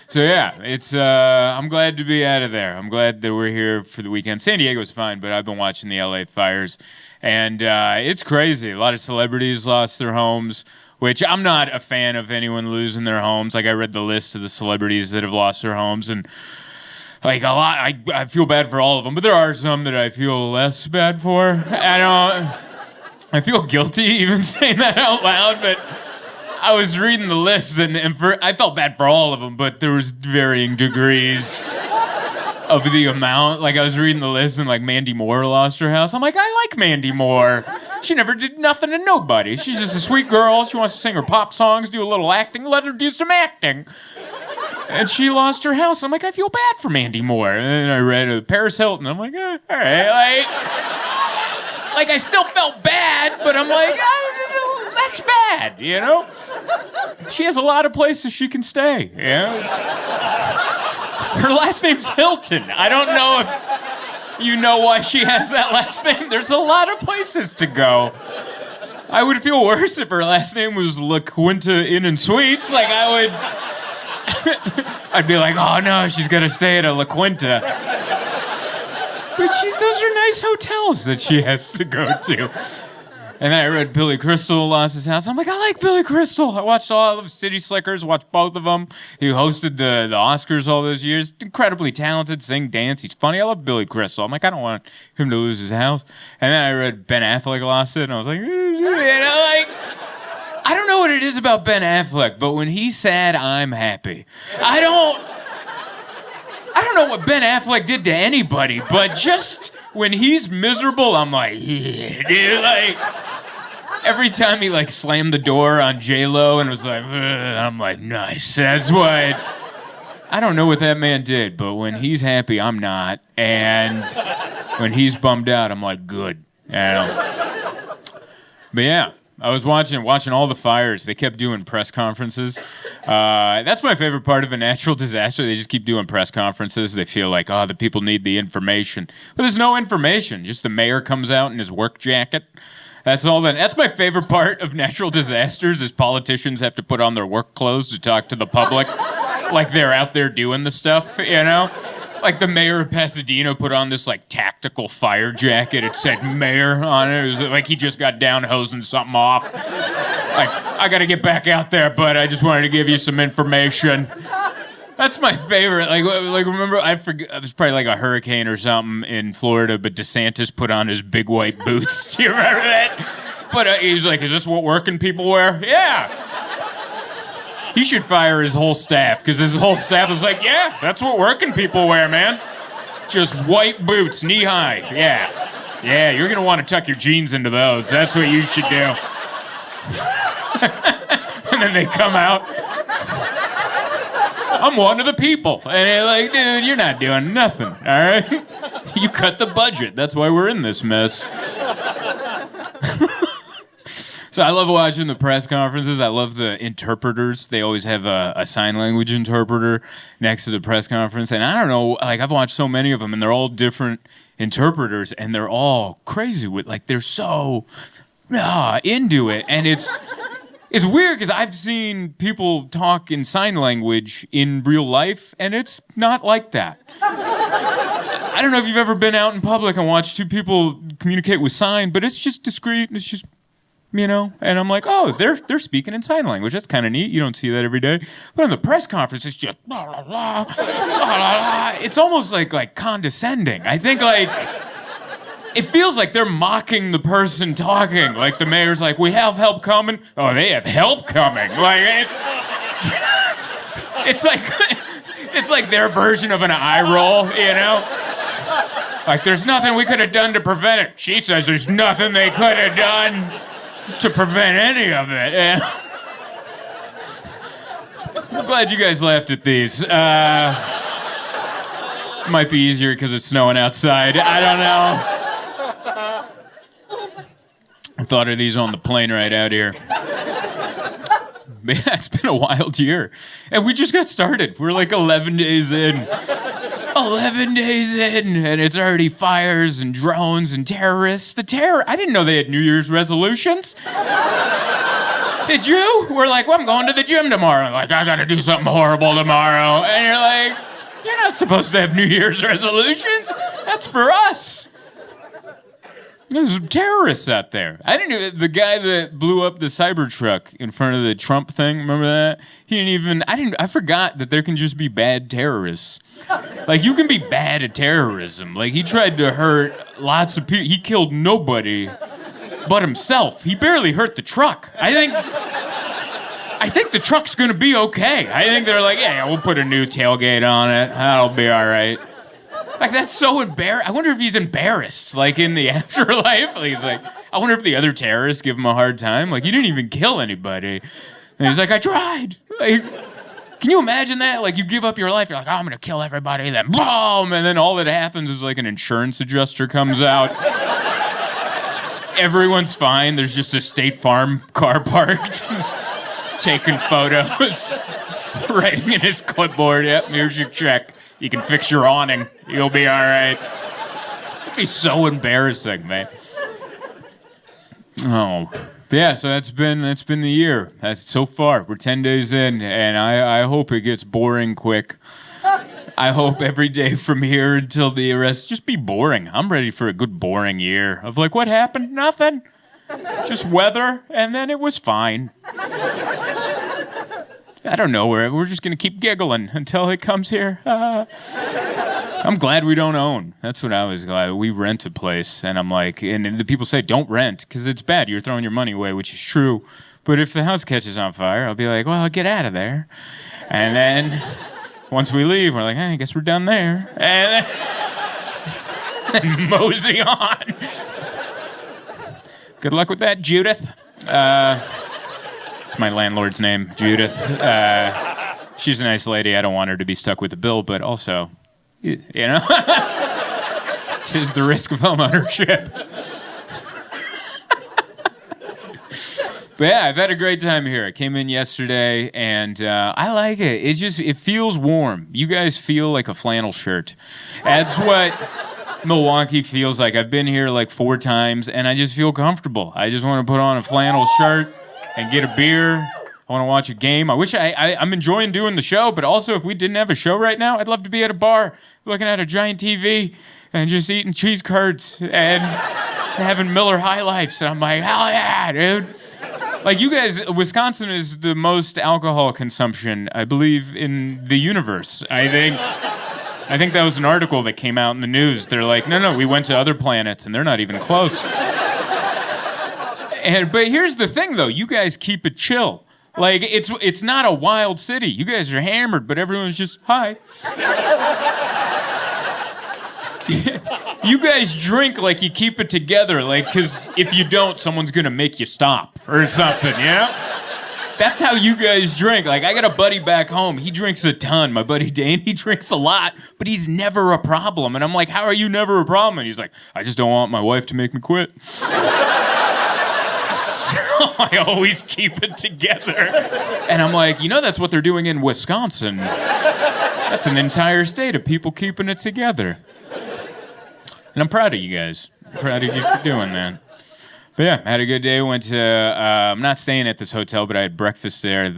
So yeah, it's I'm glad to be out of there. I'm glad that we're here for the weekend. San Diego's fine, but I've been watching the LA fires, and it's crazy. A lot of celebrities lost their homes, which I'm not a fan of anyone losing their homes. Like, I read the list of the celebrities that have lost their homes, and like a lot, I feel bad for all of them, but there are some that I feel less bad for. I feel guilty even saying that out loud, but I was reading the list, and I felt bad for all of them, but there was varying degrees of the amount. Like, I was reading the list, and like Mandy Moore lost her house. I'm like, I like Mandy Moore. She never did nothing to nobody. She's just a sweet girl. She wants to sing her pop songs, do a little acting. Let her do some acting. And she lost her house. I'm like, I feel bad for Mandy Moore. And then I read Paris Hilton. I'm like, all right, like, I still felt bad, but I'm like, oh, that's bad, you know? She has a lot of places she can stay, you know? Her last name's Hilton. I don't know if you know why she has that last name. There's a lot of places to go. I would feel worse if her last name was La Quinta Inn and Suites. Like, I'd be like, oh no, she's got to stay at a La Quinta. But those are nice hotels that she has to go to. And then I read Billy Crystal lost his house. I'm like, I like Billy Crystal. I watched all of City Slickers, watched both of them. He hosted the Oscars all those years. Incredibly talented, sing, dance. He's funny. I love Billy Crystal. I'm like, I don't want him to lose his house. And then I read Ben Affleck lost it, and I was like, you know, like, I don't know what it is about Ben Affleck, but when he's sad, I'm happy. I don't know what Ben Affleck did to anybody, but just when he's miserable, I'm like, yeah, dude, like, every time he like slammed the door on J-Lo and was like, I'm like, nice. That's what, I don't know what that man did, but when he's happy, I'm not. And when he's bummed out, I'm like, good. But yeah. I was watching all the fires. They kept doing press conferences. That's my favorite part of a natural disaster. They just keep doing press conferences. They feel like, oh, the people need the information. But there's no information. Just the mayor comes out in his work jacket. That's all. That's my favorite part of natural disasters is politicians have to put on their work clothes to talk to the public like they're out there doing the stuff, you know? Like the mayor of Pasadena put on this like tactical fire jacket. It said mayor on it. It was like he just got down hosing something off. Like, I gotta get back out there, but I just wanted to give you some information. That's my favorite. Like remember, I forget, it was probably like a hurricane or something in Florida, but DeSantis put on his big white boots. Do you remember that? But he was like, is this what working people wear? Yeah. He should fire his whole staff, because his whole staff was like, yeah, that's what working people wear, man. Just white boots, knee-high. Yeah. Yeah, you're going to want to tuck your jeans into those. That's what you should do. And then they come out. I'm one of the people. And they're like, dude, you're not doing nothing, all right? You cut the budget. That's why we're in this mess. So I love watching the press conferences. I love the interpreters. They always have a sign language interpreter next to the press conference. And I don't know, like I've watched so many of them, and they're all different interpreters, and they're all crazy with, like, they're so into it. And it's weird because I've seen people talk in sign language in real life, and it's not like that. I don't know if you've ever been out in public and watched two people communicate with sign, but it's just discreet, and it's just, you know, and I'm like, oh, they're speaking in sign language. That's kind of neat. You don't see that every day. But in the press conference, it's just blah, blah, blah, blah, blah, blah. It's almost like condescending. I think, like, it feels like they're mocking the person talking. Like the mayor's like, we have help coming. Oh, they have help coming. Like, it's like their version of an eye roll, you know? Like, there's nothing we could have done to prevent it. She says there's nothing they could have done to prevent any of it. Yeah. I'm glad you guys laughed at these. Might be easier because it's snowing outside. I don't know. I thought of these on the plane right out here. Man, it's been a wild year. And we just got started. We're like 11 days in. 11 days in, and it's already fires and drones and terrorists. I didn't know they had New Year's resolutions. Did you? We're like, well, I'm going to the gym tomorrow. I'm like, I gotta do something horrible tomorrow. And you're like, you're not supposed to have New Year's resolutions. That's for us. There's terrorists out there. I didn't know the guy that blew up the Cybertruck in front of the Trump thing. Remember that? I forgot that there can just be bad terrorists. Like, you can be bad at terrorism. Like, he tried to hurt lots of people. He killed nobody but himself. He barely hurt the truck. I think the truck's gonna be okay. I think they're like, yeah, we'll put a new tailgate on it. That'll be all right. Like, that's so embarrassing. I wonder if he's embarrassed, like, in the afterlife. Like, he's like, I wonder if the other terrorists give him a hard time. Like, you didn't even kill anybody. And he's like, I tried. Like, can you imagine that? Like, you give up your life. You're like, oh, I'm going to kill everybody. Then, boom! And then all that happens is, like, an insurance adjuster comes out. Everyone's fine. There's just a State Farm car parked. Taking photos. Writing in his clipboard. Yep, here's your check. You can fix your awning. You'll be all right. It'd be so embarrassing, man. Oh, yeah. So that's been the year. That's so far. We're 10 days in, and I hope it gets boring quick. I hope every day from here until the arrest just be boring. I'm ready for a good boring year of like, what happened? Nothing. Just weather, and then it was fine. I don't know. We're just going to keep giggling until it comes here. I'm glad we don't own. That's what I was glad. We rent a place, and I'm like, and the people say, don't rent, because it's bad. You're throwing your money away, which is true. But if the house catches on fire, I'll be like, well, get out of there. And then once we leave, we're like, I guess we're done there. And then mosey on. Good luck with that, Judith. It's my landlord's name, Judith. She's a nice lady. I don't want her to be stuck with a bill, but also, you know, 'tis the risk of homeownership. But yeah, I've had a great time here. I came in yesterday, and I like it. It feels warm. You guys feel like a flannel shirt. That's what Milwaukee feels like. I've been here like 4 times, and I just feel comfortable. I just want to put on a flannel shirt and get a beer. I want to watch a game. I wish I'm enjoying doing the show, but also if we didn't have a show right now, I'd love to be at a bar looking at a giant TV and just eating cheese curds and having Miller High Lifes. And I'm like, hell yeah, dude. Like, you guys, Wisconsin is the most alcohol consumption, I believe, in the universe. I think that was an article that came out in the news. They're like, no, we went to other planets, and they're not even close. But here's the thing, though. You guys keep it chill. Like, it's not a wild city. You guys are hammered, but everyone's just, hi. You guys drink like you keep it together, like, because if you don't, someone's going to make you stop or something, you know? That's how you guys drink. Like, I got a buddy back home. He drinks a ton. My buddy Dane, he drinks a lot, but he's never a problem. And I'm like, how are you never a problem? And he's like, I just don't want my wife to make me quit. So I always keep it together. And I'm like, that's what they're doing in Wisconsin. That's an entire state of people keeping it together. And I'm proud of you guys. I'm proud of you for doing that. But yeah, I had a good day. Went to, I'm not staying at this hotel, but I had breakfast there.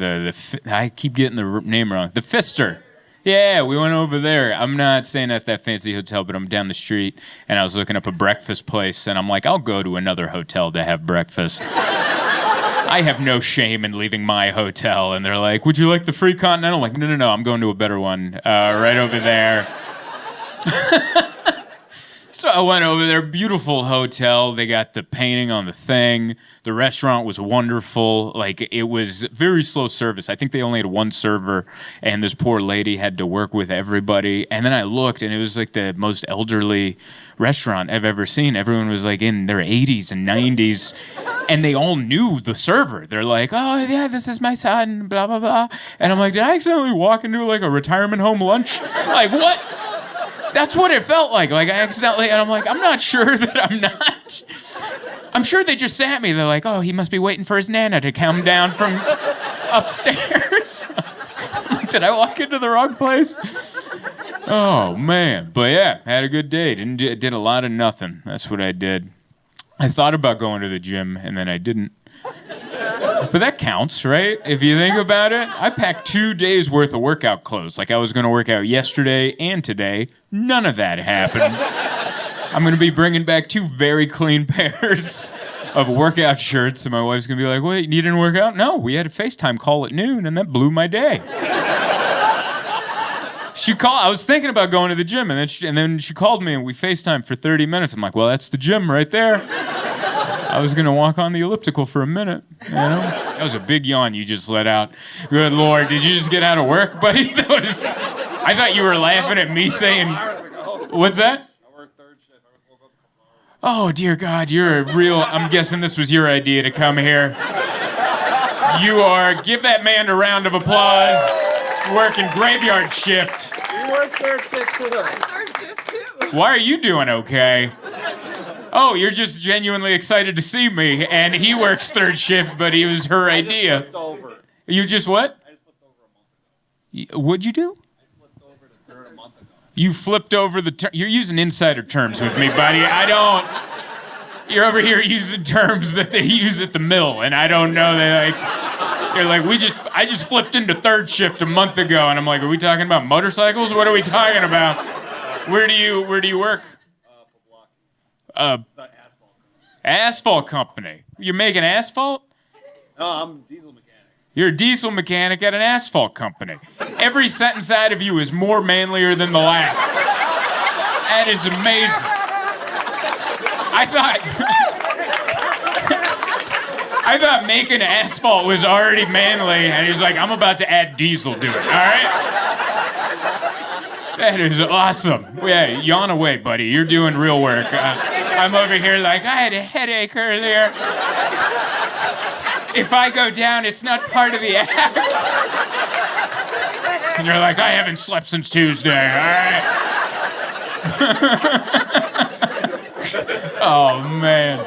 I keep getting the name wrong. The Fister. Yeah, we went over there. I'm not staying at that fancy hotel, but I'm down the street, and I was looking up a breakfast place, and I'm like, I'll go to another hotel to have breakfast. I have no shame in leaving my hotel. And they're like, would you like the free continental? I'm like, no, I'm going to a better one right over there. So I went over there, beautiful hotel. They got the painting on the thing. The restaurant was wonderful. Like, it was very slow service. I think they only had one server, and this poor lady had to work with everybody. And then I looked, and it was like the most elderly restaurant I've ever seen. Everyone was like in their 80s and 90s, and they all knew the server. They're like, oh, yeah, this is my son, blah, blah, blah. And I'm like, did I accidentally walk into like a retirement home lunch? Like, what? That's what it felt like. Like, I accidentally, and I'm like, I'm not sure that I'm not. I'm sure they just sat me. They're like, oh, he must be waiting for his Nana to come down from upstairs. I'm like, did I walk into the wrong place? Oh, man. But yeah, had a good day. Did a lot of nothing. That's what I did. I thought about going to the gym, and then I didn't. But that counts, right? If you think about it, I packed 2 days worth of workout clothes. Like, I was going to work out yesterday and today. None of that happened. I'm going to be bringing back 2 very clean pairs of workout shirts, and my wife's going to be like, wait, you didn't work out? No, we had a FaceTime call at noon, and that blew my day. I was thinking about going to the gym, and then she called me, and we FaceTimed for 30 minutes. I'm like, well, that's the gym right there. I was going to walk on the elliptical for a minute, you know? That was a big yawn you just let out. Good Lord, did you just get out of work, buddy? I thought you were laughing at me saying, what's that? I work third shift. I woke up a couple Oh, hours. dear God, you're a real, I'm guessing this was your idea to come here. Give that man a round of applause. Working graveyard shift. You work third shift too. I'm third shift too. Why are you doing okay? Oh, you're just genuinely excited to see me, and he works third shift, but it was her idea. Flipped over. You just what? I just flipped over a month ago. What'd you do? I flipped over the third a month ago. You flipped over the you're using insider terms with me, buddy. I don't. You're over here using terms that they use at the mill, and I don't know. You're like, I just flipped into third shift a month ago, and I'm like, are we talking about motorcycles? What are we talking about? Where do you work? The asphalt. Asphalt company. You're making asphalt? No, I'm a diesel mechanic. You're a diesel mechanic at an asphalt company. Every sentence out of you is more manlier than the last. That is amazing. I thought making asphalt was already manly, and he's like, I'm about to add diesel to it, all right? That is awesome. Yeah, yawn away, buddy. You're doing real work. I'm over here like, I had a headache earlier. If I go down, it's not part of the act. And you're like, I haven't slept since Tuesday, all right? Oh, man.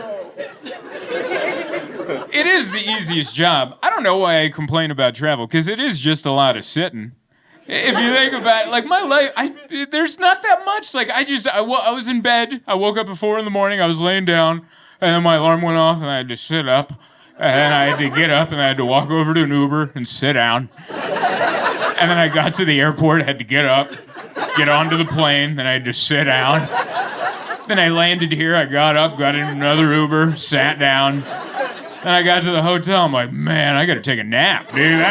It is the easiest job. I don't know why I complain about travel, because it is just a lot of sitting. If you think about it, like my life, there's not that much. Like I was in bed. I woke up at 4 a.m. I was laying down, and then my alarm went off, and I had to sit up, and then I had to get up, and I had to walk over to an Uber and sit down. And then I got to the airport, I had to get up, get onto the plane, then I had to sit down. Then I landed here, I got up, got in another Uber, sat down. Then I got to the hotel, I'm like, man, I gotta take a nap, dude.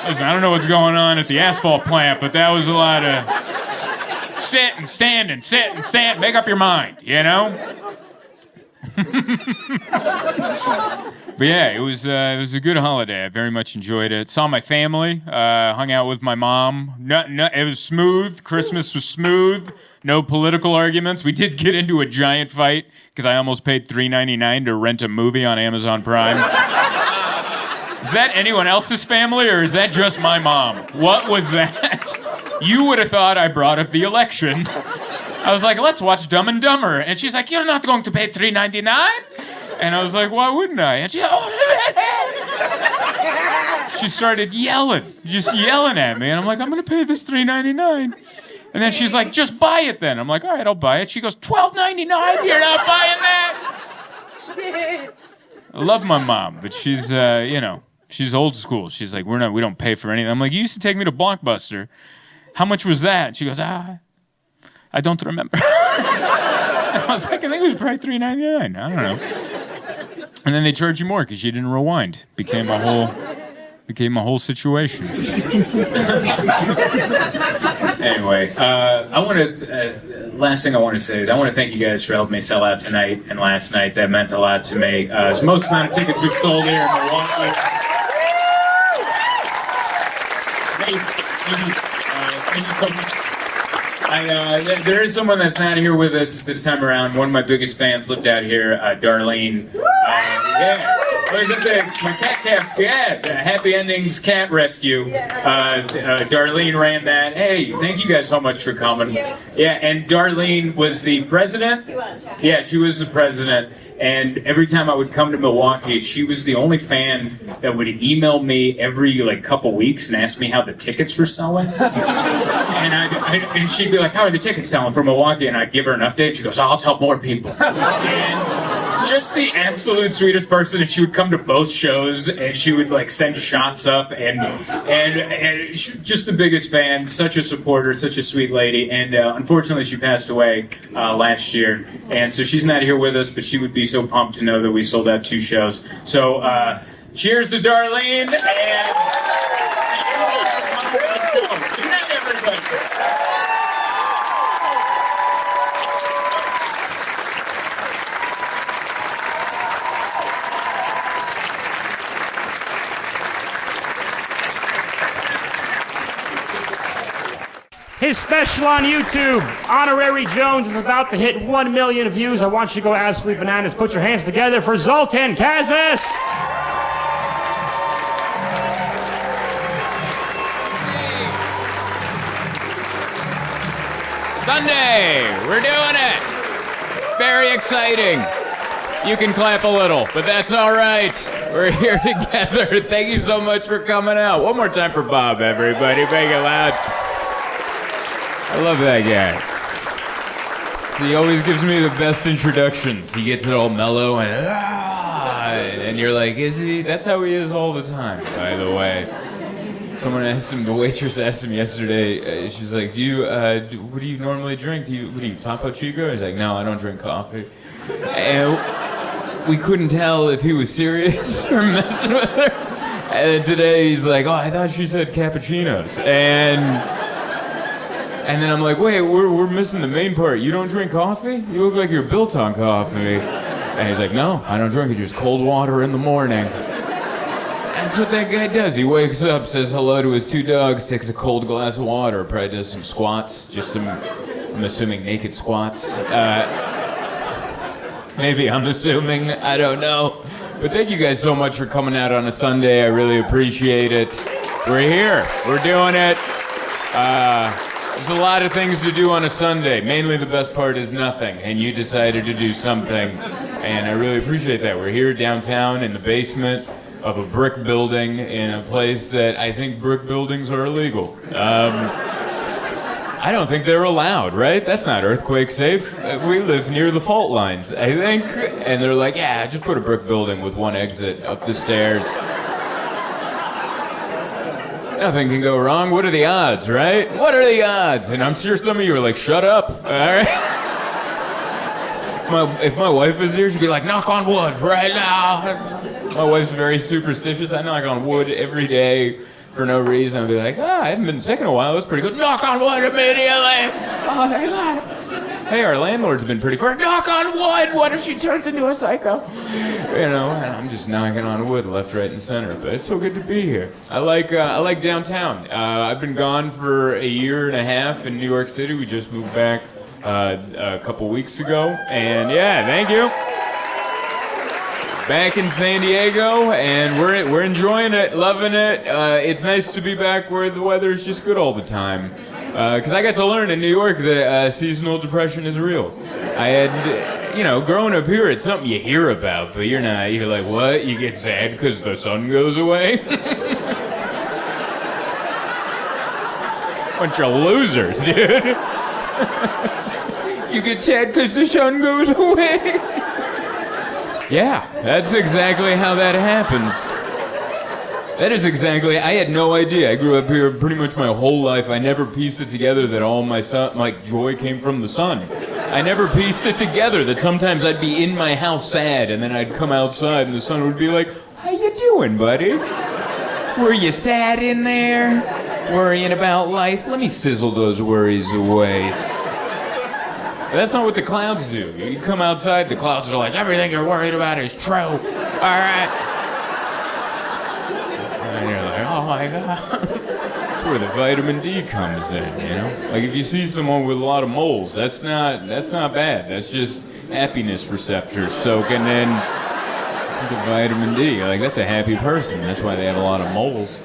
Listen, I don't know what's going on at the asphalt plant, but that was a lot of sit and stand and sit and stand. Make up your mind, you know? But yeah, it was a good holiday. I very much enjoyed it. Saw my family, hung out with my mom. It was smooth. Christmas was smooth. No political arguments. We did get into a giant fight because I almost paid $3.99 to rent a movie on Amazon Prime. Is that anyone else's family, or is that just my mom? What was that? You would have thought I brought up the election. I was like, let's watch Dumb and Dumber. And she's like, you're not going to pay $3.99? And I was like, why wouldn't I? And she started yelling, just yelling at me. And I'm like, I'm going to pay this $3.99. And then she's like, just buy it then. I'm like, all right, I'll buy it. She goes, $12.99, you're not buying that? I love my mom, but she's, she's old school. She's like, we don't pay for anything. I'm like, you used to take me to Blockbuster. How much was that? And she goes, I don't remember. I was like, I think it was probably $3.99. I don't know. And then they charge you more because you didn't rewind. Became a whole situation. Anyway, last thing I want to say is I want to thank you guys for helping me sell out tonight and last night. That meant a lot to me. It's the most amount of tickets we've sold here in Milwaukee. Thank you so much. There is someone that's not here with us this time around. One of my biggest fans lived out here, Darlene. My cat camp, Happy Endings Cat Rescue. Darlene ran that. Hey, thank you guys so much for coming. Yeah, and Darlene was the president? She was. Yeah, she was the president. And every time I would come to Milwaukee, she was the only fan that would email me every couple weeks and ask me how the tickets were selling. And she'd be like, how are the tickets selling for Milwaukee? And I'd give her an update. She goes, I'll tell more people. And just the absolute sweetest person, and she would come to both shows, and she would send shots up, and just the biggest fan, such a supporter, such a sweet lady, and unfortunately she passed away last year, and so she's not here with us, but she would be so pumped to know that we sold out 2 shows. So cheers to Darlene, and good night, everybody. His special on YouTube, Honorary Jones, is about to hit 1 million views. I want you to go absolutely bananas. Put your hands together for Zoltan Kaszas. Sunday, we're doing it. Very exciting. You can clap a little, but that's all right. We're here together. Thank you so much for coming out. One more time for Bob, everybody. Make it loud. I love that guy. So he always gives me the best introductions. He gets it all mellow and you're like, is he? That's how he is all the time, by the way. Someone asked him, the waitress asked him yesterday, she's like, what do you normally drink? What do you, Topo Chico? He's like, no, I don't drink coffee. And we couldn't tell if he was serious or messing with her. And today he's like, oh, I thought she said cappuccinos. And then I'm like, wait, we're missing the main part. You don't drink coffee? You look like you're built on coffee. And he's like, no, I don't drink it, just cold water in the morning. That's what that guy does. He wakes up, says hello to his 2 dogs, takes a cold glass of water, probably does some squats, just some, I'm assuming, naked squats. Maybe I'm assuming, I don't know. But thank you guys so much for coming out on a Sunday. I really appreciate it. We're here. We're doing it. There's a lot of things to do on a Sunday. Mainly the best part is nothing, and you decided to do something, and I really appreciate that. We're here downtown in the basement of a brick building in a place that I think brick buildings are illegal. I don't think they're allowed, right? That's not earthquake safe. We live near the fault lines, I think. And they're like, yeah, just put a brick building with 1 exit up the stairs. Nothing can go wrong. What are the odds, right? What are the odds? And I'm sure some of you are like, shut up, all right? If my wife was here, she'd be like, knock on wood right now. My wife's very superstitious. I knock on wood every day for no reason. I'd be like, I haven't been sick in a while. That's pretty good. Knock on wood immediately. Oh, thank God. Hey, our landlord's been pretty far. Knock on wood. What if she turns into a psycho? And I'm just knocking on wood left, right, and center. But it's so good to be here. I like downtown. I've been gone for 1.5 years in New York City. We just moved back a couple weeks ago. And yeah, thank you. Back in San Diego, and we're enjoying it, loving it. It's nice to be back where the weather's just good all the time. Because I got to learn in New York that seasonal depression is real. I had, growing up here, it's something you hear about, but you're like, what? You get sad because the sun goes away? Bunch of losers, dude. You get sad because the sun goes away. Yeah, that's exactly how that happens. That is exactly, I had no idea. I grew up here pretty much my whole life. I never pieced it together that all my joy came from the sun. I never pieced it together that sometimes I'd be in my house sad and then I'd come outside and the sun would be like, how you doing, buddy? Were you sad in there? Worrying about life? Let me sizzle those worries away. That's not what the clouds do. You come outside, the clouds are like, everything you're worried about is true. All right. And you're like, oh my God. That's where the vitamin D comes in, you know? Like if you see someone with a lot of moles, that's not bad. That's just happiness receptors soaking in the vitamin D. Like that's a happy person. That's why they have a lot of moles.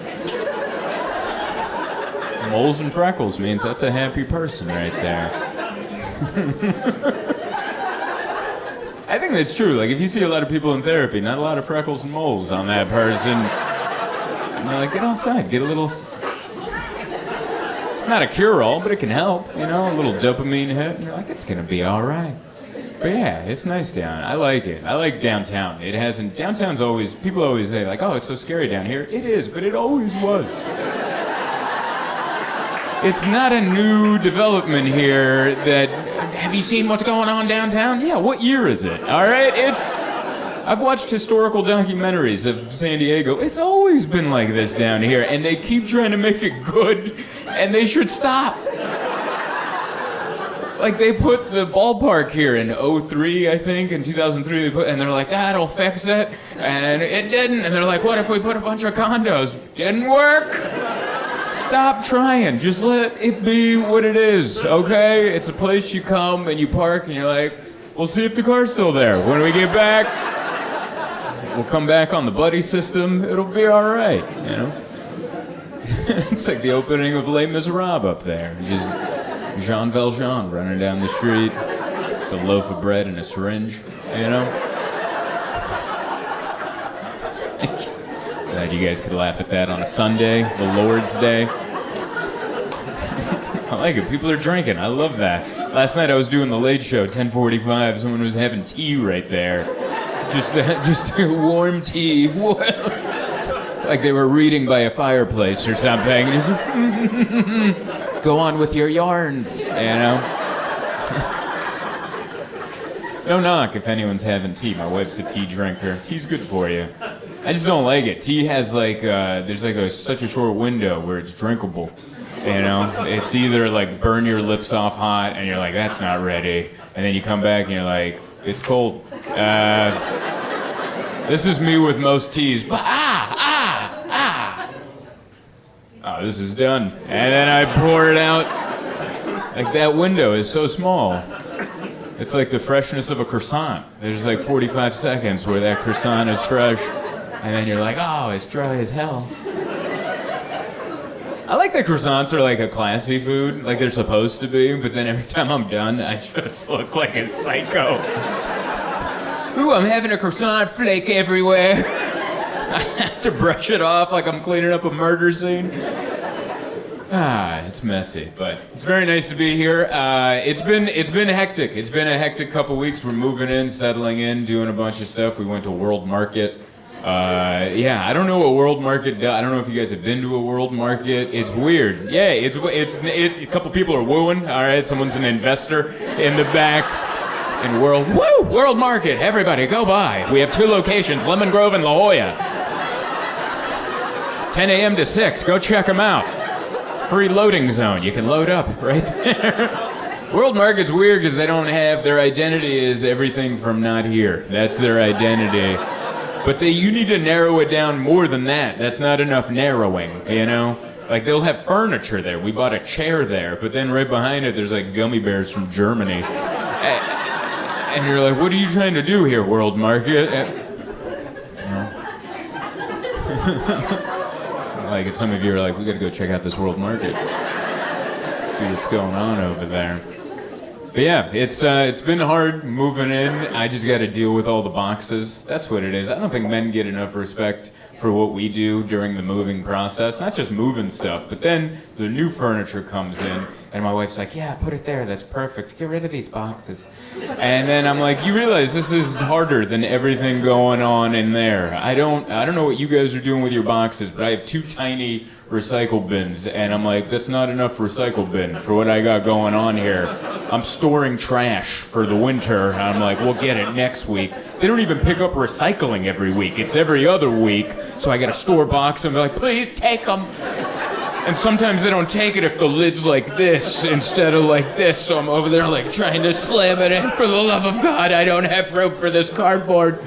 Moles and freckles means that's a happy person right there. I think that's true. Like, if you see a lot of people in therapy, not a lot of freckles and moles on that person. And you're like, get outside, get a little... It's not a cure-all, but it can help, you know? A little dopamine hit, and you're like, it's gonna be all right. But yeah, it's nice down. I like it. I like downtown. It hasn't... Downtown's always... People always say, like, oh, it's so scary down here. It is, but it always was. It's not a new development here that... Have you seen what's going on downtown? Yeah, what year is it? All right, I've watched historical documentaries of San Diego. It's always been like this down here, and they keep trying to make it good, and they should stop. Like, they put the ballpark here in 2003, I think, in 2003, and they're like, that'll fix it, and it didn't, and they're like, what if we put a bunch of condos? Didn't work. Stop trying. Just let it be what it is, okay? It's a place you come and you park and you're like, we'll see if the car's still there. When we get back, we'll come back on the buddy system. It'll be all right, you know? It's like the opening of Les Miserables up there. Just Jean Valjean running down the street, the loaf of bread and a syringe, you know? Glad you guys could laugh at that on a Sunday, the Lord's Day. I like it. People are drinking. I love that. Last night I was doing the Late Show, 10:45. Someone was having tea right there. Just warm tea. Like they were reading by a fireplace or something. Just go on with your yarns, you know? No knock if anyone's having tea. My wife's a tea drinker. Tea's good for you. I just don't like it. Tea has like, there's like such a short window where it's drinkable, you know? It's either like burn your lips off hot and you're like, that's not ready. And then you come back and you're like, it's cold. This is me with most teas. Oh, this is done. And then I pour it out. Like that window is so small. It's like the freshness of a croissant. There's like 45 seconds where that croissant is fresh. And then you're like, oh, it's dry as hell. I like that croissants are like a classy food, like they're supposed to be, but then every time I'm done, I just look like a psycho. Ooh, I'm having a croissant flake everywhere. I have to brush it off like I'm cleaning up a murder scene. It's messy, but it's very nice to be here. It's been hectic. It's been a hectic couple weeks. We're moving in, settling in, doing a bunch of stuff. We went to World Market. I don't know what World Market does. I don't know if you guys have been to a World Market. It's weird. Yeah, a couple people are wooing. All right, someone's an investor in the back. In World Market. Everybody, go by. We have 2 locations, Lemon Grove and La Jolla. 10 a.m. to 6. Go check them out. Free loading zone. You can load up right there. World Market's weird because they don't have their identity is everything from not here. That's their identity. But you need to narrow it down more than that. That's not enough narrowing, you know? Like, they'll have furniture there. We bought a chair there, but then right behind it, there's like gummy bears from Germany. And you're like, what are you trying to do here, World Market? Like, some of you are like, we gotta go check out this World Market. See what's going on over there. But yeah, it's been hard moving in. I just got to deal with all the boxes. That's what it is. I don't think men get enough respect for what we do during the moving process. Not just moving stuff, but then the new furniture comes in, and my wife's like, yeah, put it there, that's perfect. Get rid of these boxes. And then I'm like, you realize this is harder than everything going on in there. I don't know what you guys are doing with your boxes, but I have 2 tiny recycle bins, and I'm like, that's not enough recycle bin for what I got going on here. I'm storing trash for the winter, and I'm like, we'll get it next week. They don't even pick up recycling every week. It's every other week, so I gotta store boxes and be like, please take them. And sometimes they don't take it if the lid's like this instead of like this, so I'm over there like trying to slam it in. For the love of God, I don't have room for this cardboard.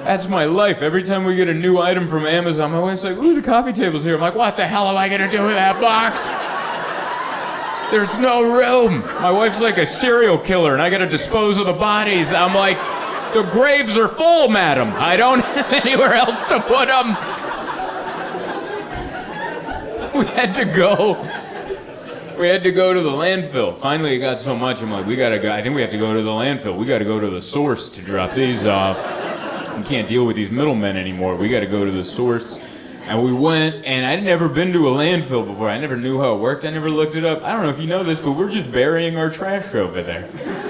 That's my life. Every time we get a new item from Amazon, my wife's like, ooh, the coffee table's here. I'm like, what the hell am I gonna do with that box? There's no room. My wife's like a serial killer, and I gotta dispose of the bodies. I'm like, the graves are full, madam. I don't have anywhere else to put them. We had to go to the landfill. Finally, it got so much, I'm like, we gotta go. I think we have to go to the landfill. We gotta go to the source to drop these off. We can't deal with these middlemen anymore. We gotta go to the source. And we went, and I'd never been to a landfill before. I never knew how it worked. I never looked it up. I don't know if you know this, but we're just burying our trash over there.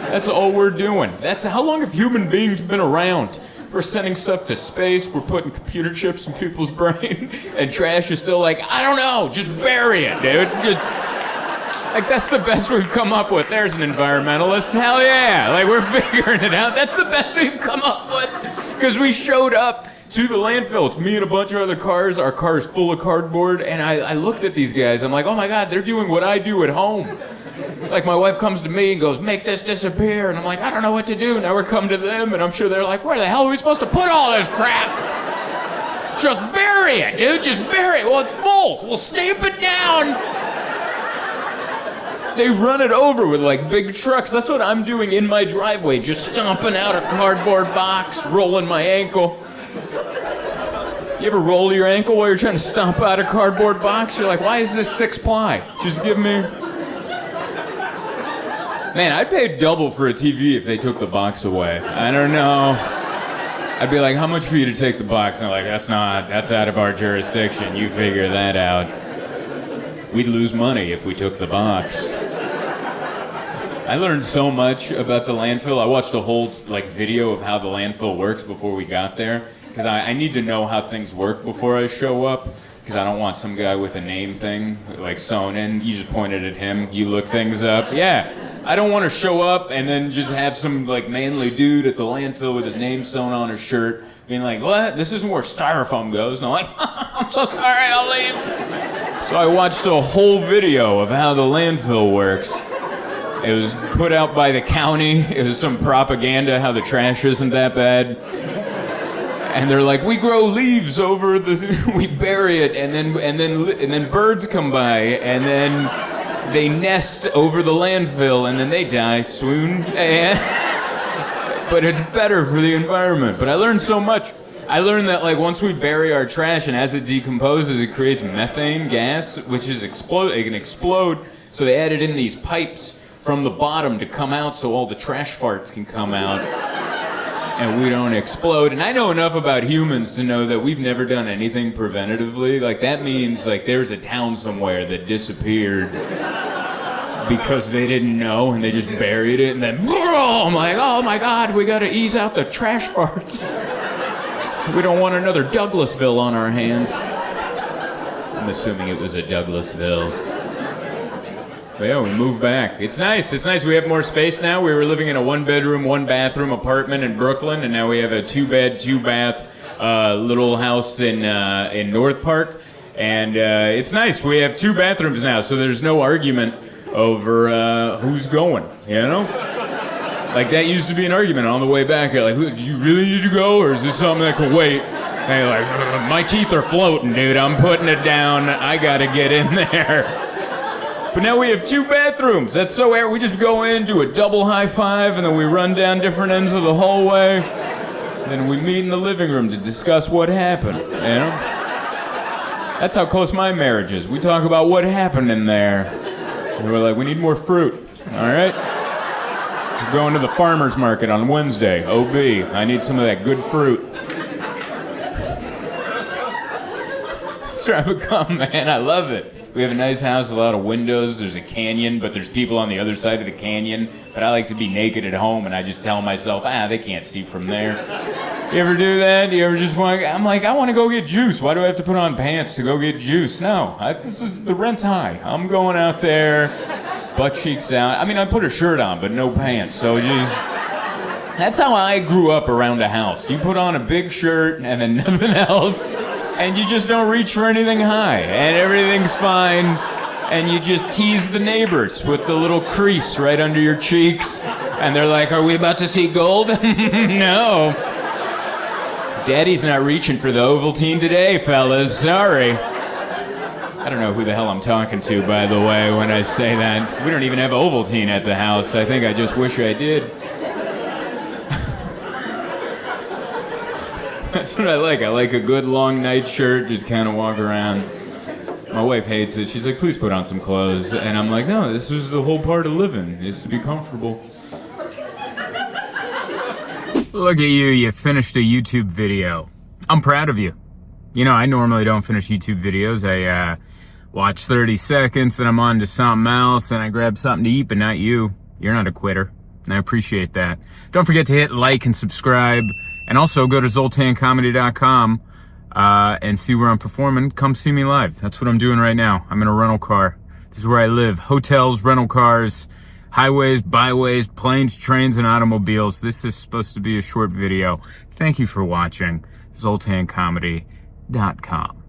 That's all we're doing. That's how long have human beings been around? We're sending stuff to space. We're putting computer chips in people's brain, and trash is still like, I don't know, just bury it, dude. Just, like, that's the best we've come up with. There's an environmentalist. Hell yeah. Like, we're figuring it out. That's the best we've come up with. Because we showed up to the landfill. It's me and a bunch of other cars. Our car is full of cardboard. And I looked at these guys. I'm like, oh my God, they're doing what I do at home. Like, my wife comes to me and goes, make this disappear. And I'm like, I don't know what to do. Now we're coming to them, and I'm sure they're like, where the hell are we supposed to put all this crap? Just bury it, dude. Just bury it. Well, it's full. We'll stamp it down. They run it over with, like, big trucks. That's what I'm doing in my driveway, just stomping out a cardboard box, rolling my ankle. You ever roll your ankle while you're trying to stomp out a cardboard box? You're like, why is this 6-ply? Just give me... Man, I'd pay double for a TV if they took the box away. I don't know. I'd be like, how much for you to take the box? And they're like, that's out of our jurisdiction. You figure that out. We'd lose money if we took the box. I learned so much about the landfill. I watched a whole video of how the landfill works before we got there, because I need to know how things work before I show up, because I don't want some guy with a name thing like sewn in. You just pointed at him, you look things up. Yeah, I don't want to show up and then just have some like manly dude at the landfill with his name sewn on his shirt being like, what? This isn't where styrofoam goes. And I'm like, I'm so sorry, I'll leave. So I watched a whole video of how the landfill works. It was put out by the county. It was some propaganda how the trash isn't that bad. And they're like, we grow leaves over the, we bury it, and then birds come by, and then they nest over the landfill, and then they die soon. But it's better for the environment. But I learned so much. I learned that like once we bury our trash, and as it decomposes, it creates methane gas, which is it can explode. So they added in these pipes from the bottom to come out, so all the trash farts can come out. And we don't explode. And I know enough about humans to know that we've never done anything preventatively. Like, that means, like, there's a town somewhere that disappeared because they didn't know, and they just buried it, and then, I'm like, oh my God, we gotta ease out the trash parts. We don't want another Douglasville on our hands. I'm assuming it was a Douglasville. But yeah, we moved back. It's nice. We have more space now. We were living in a 1-bedroom, 1-bathroom apartment in Brooklyn, and now we have a 2-bed, 2-bath little house in North Park. And it's nice. We have 2 bathrooms now, so there's no argument over who's going, you know? Like, that used to be an argument on the way back. Like, do you really need to go, or is this something that can wait? And you're like, my teeth are floating, dude. I'm putting it down. I gotta get in there. But now we have 2 bathrooms. That's so air. We just go in, do a double high five, and then we run down different ends of the hallway. And then we meet in the living room to discuss what happened, you know? That's how close my marriage is. We talk about what happened in there. And we're like, we need more fruit, all right? We're going to the farmer's market on Wednesday. OB, I need some of that good fruit. try to become, man. I love it. We have a nice house, a lot of windows. There's a canyon, but there's people on the other side of the canyon. But I like to be naked at home, and I just tell myself, they can't see from there. You ever do that? You ever just want? I'm like, I want to go get juice. Why do I have to put on pants to go get juice? No, the rent's high. I'm going out there, butt cheeks out. I mean, I put a shirt on, but no pants. So that's how I grew up around a house. You put on a big shirt and then nothing else, and you just don't reach for anything high, and everything's fine, and you just tease the neighbors with the little crease right under your cheeks, and they're like, are we about to see gold? No. Daddy's not reaching for the Ovaltine today, fellas. Sorry. I don't know who the hell I'm talking to, by the way, when I say that. We don't even have Ovaltine at the house. I think I just wish I did. That's what I like. I like a good long night shirt, just kind of walk around. My wife hates it. She's like, please put on some clothes. And I'm like, no, this was the whole part of living, is to be comfortable. Look at you, you finished a YouTube video. I'm proud of you. You know, I normally don't finish YouTube videos. I watch 30 seconds, then I'm on to something else, then I grab something to eat, but not you. You're not a quitter, and I appreciate that. Don't forget to hit like and subscribe, and also go to zoltancomedy.com and see where I'm performing. Come see me live. That's what I'm doing right now. I'm in a rental car. This is where I live. Hotels, rental cars, highways, byways, planes, trains, and automobiles. This is supposed to be a short video. Thank you for watching. ZoltanComedy.com.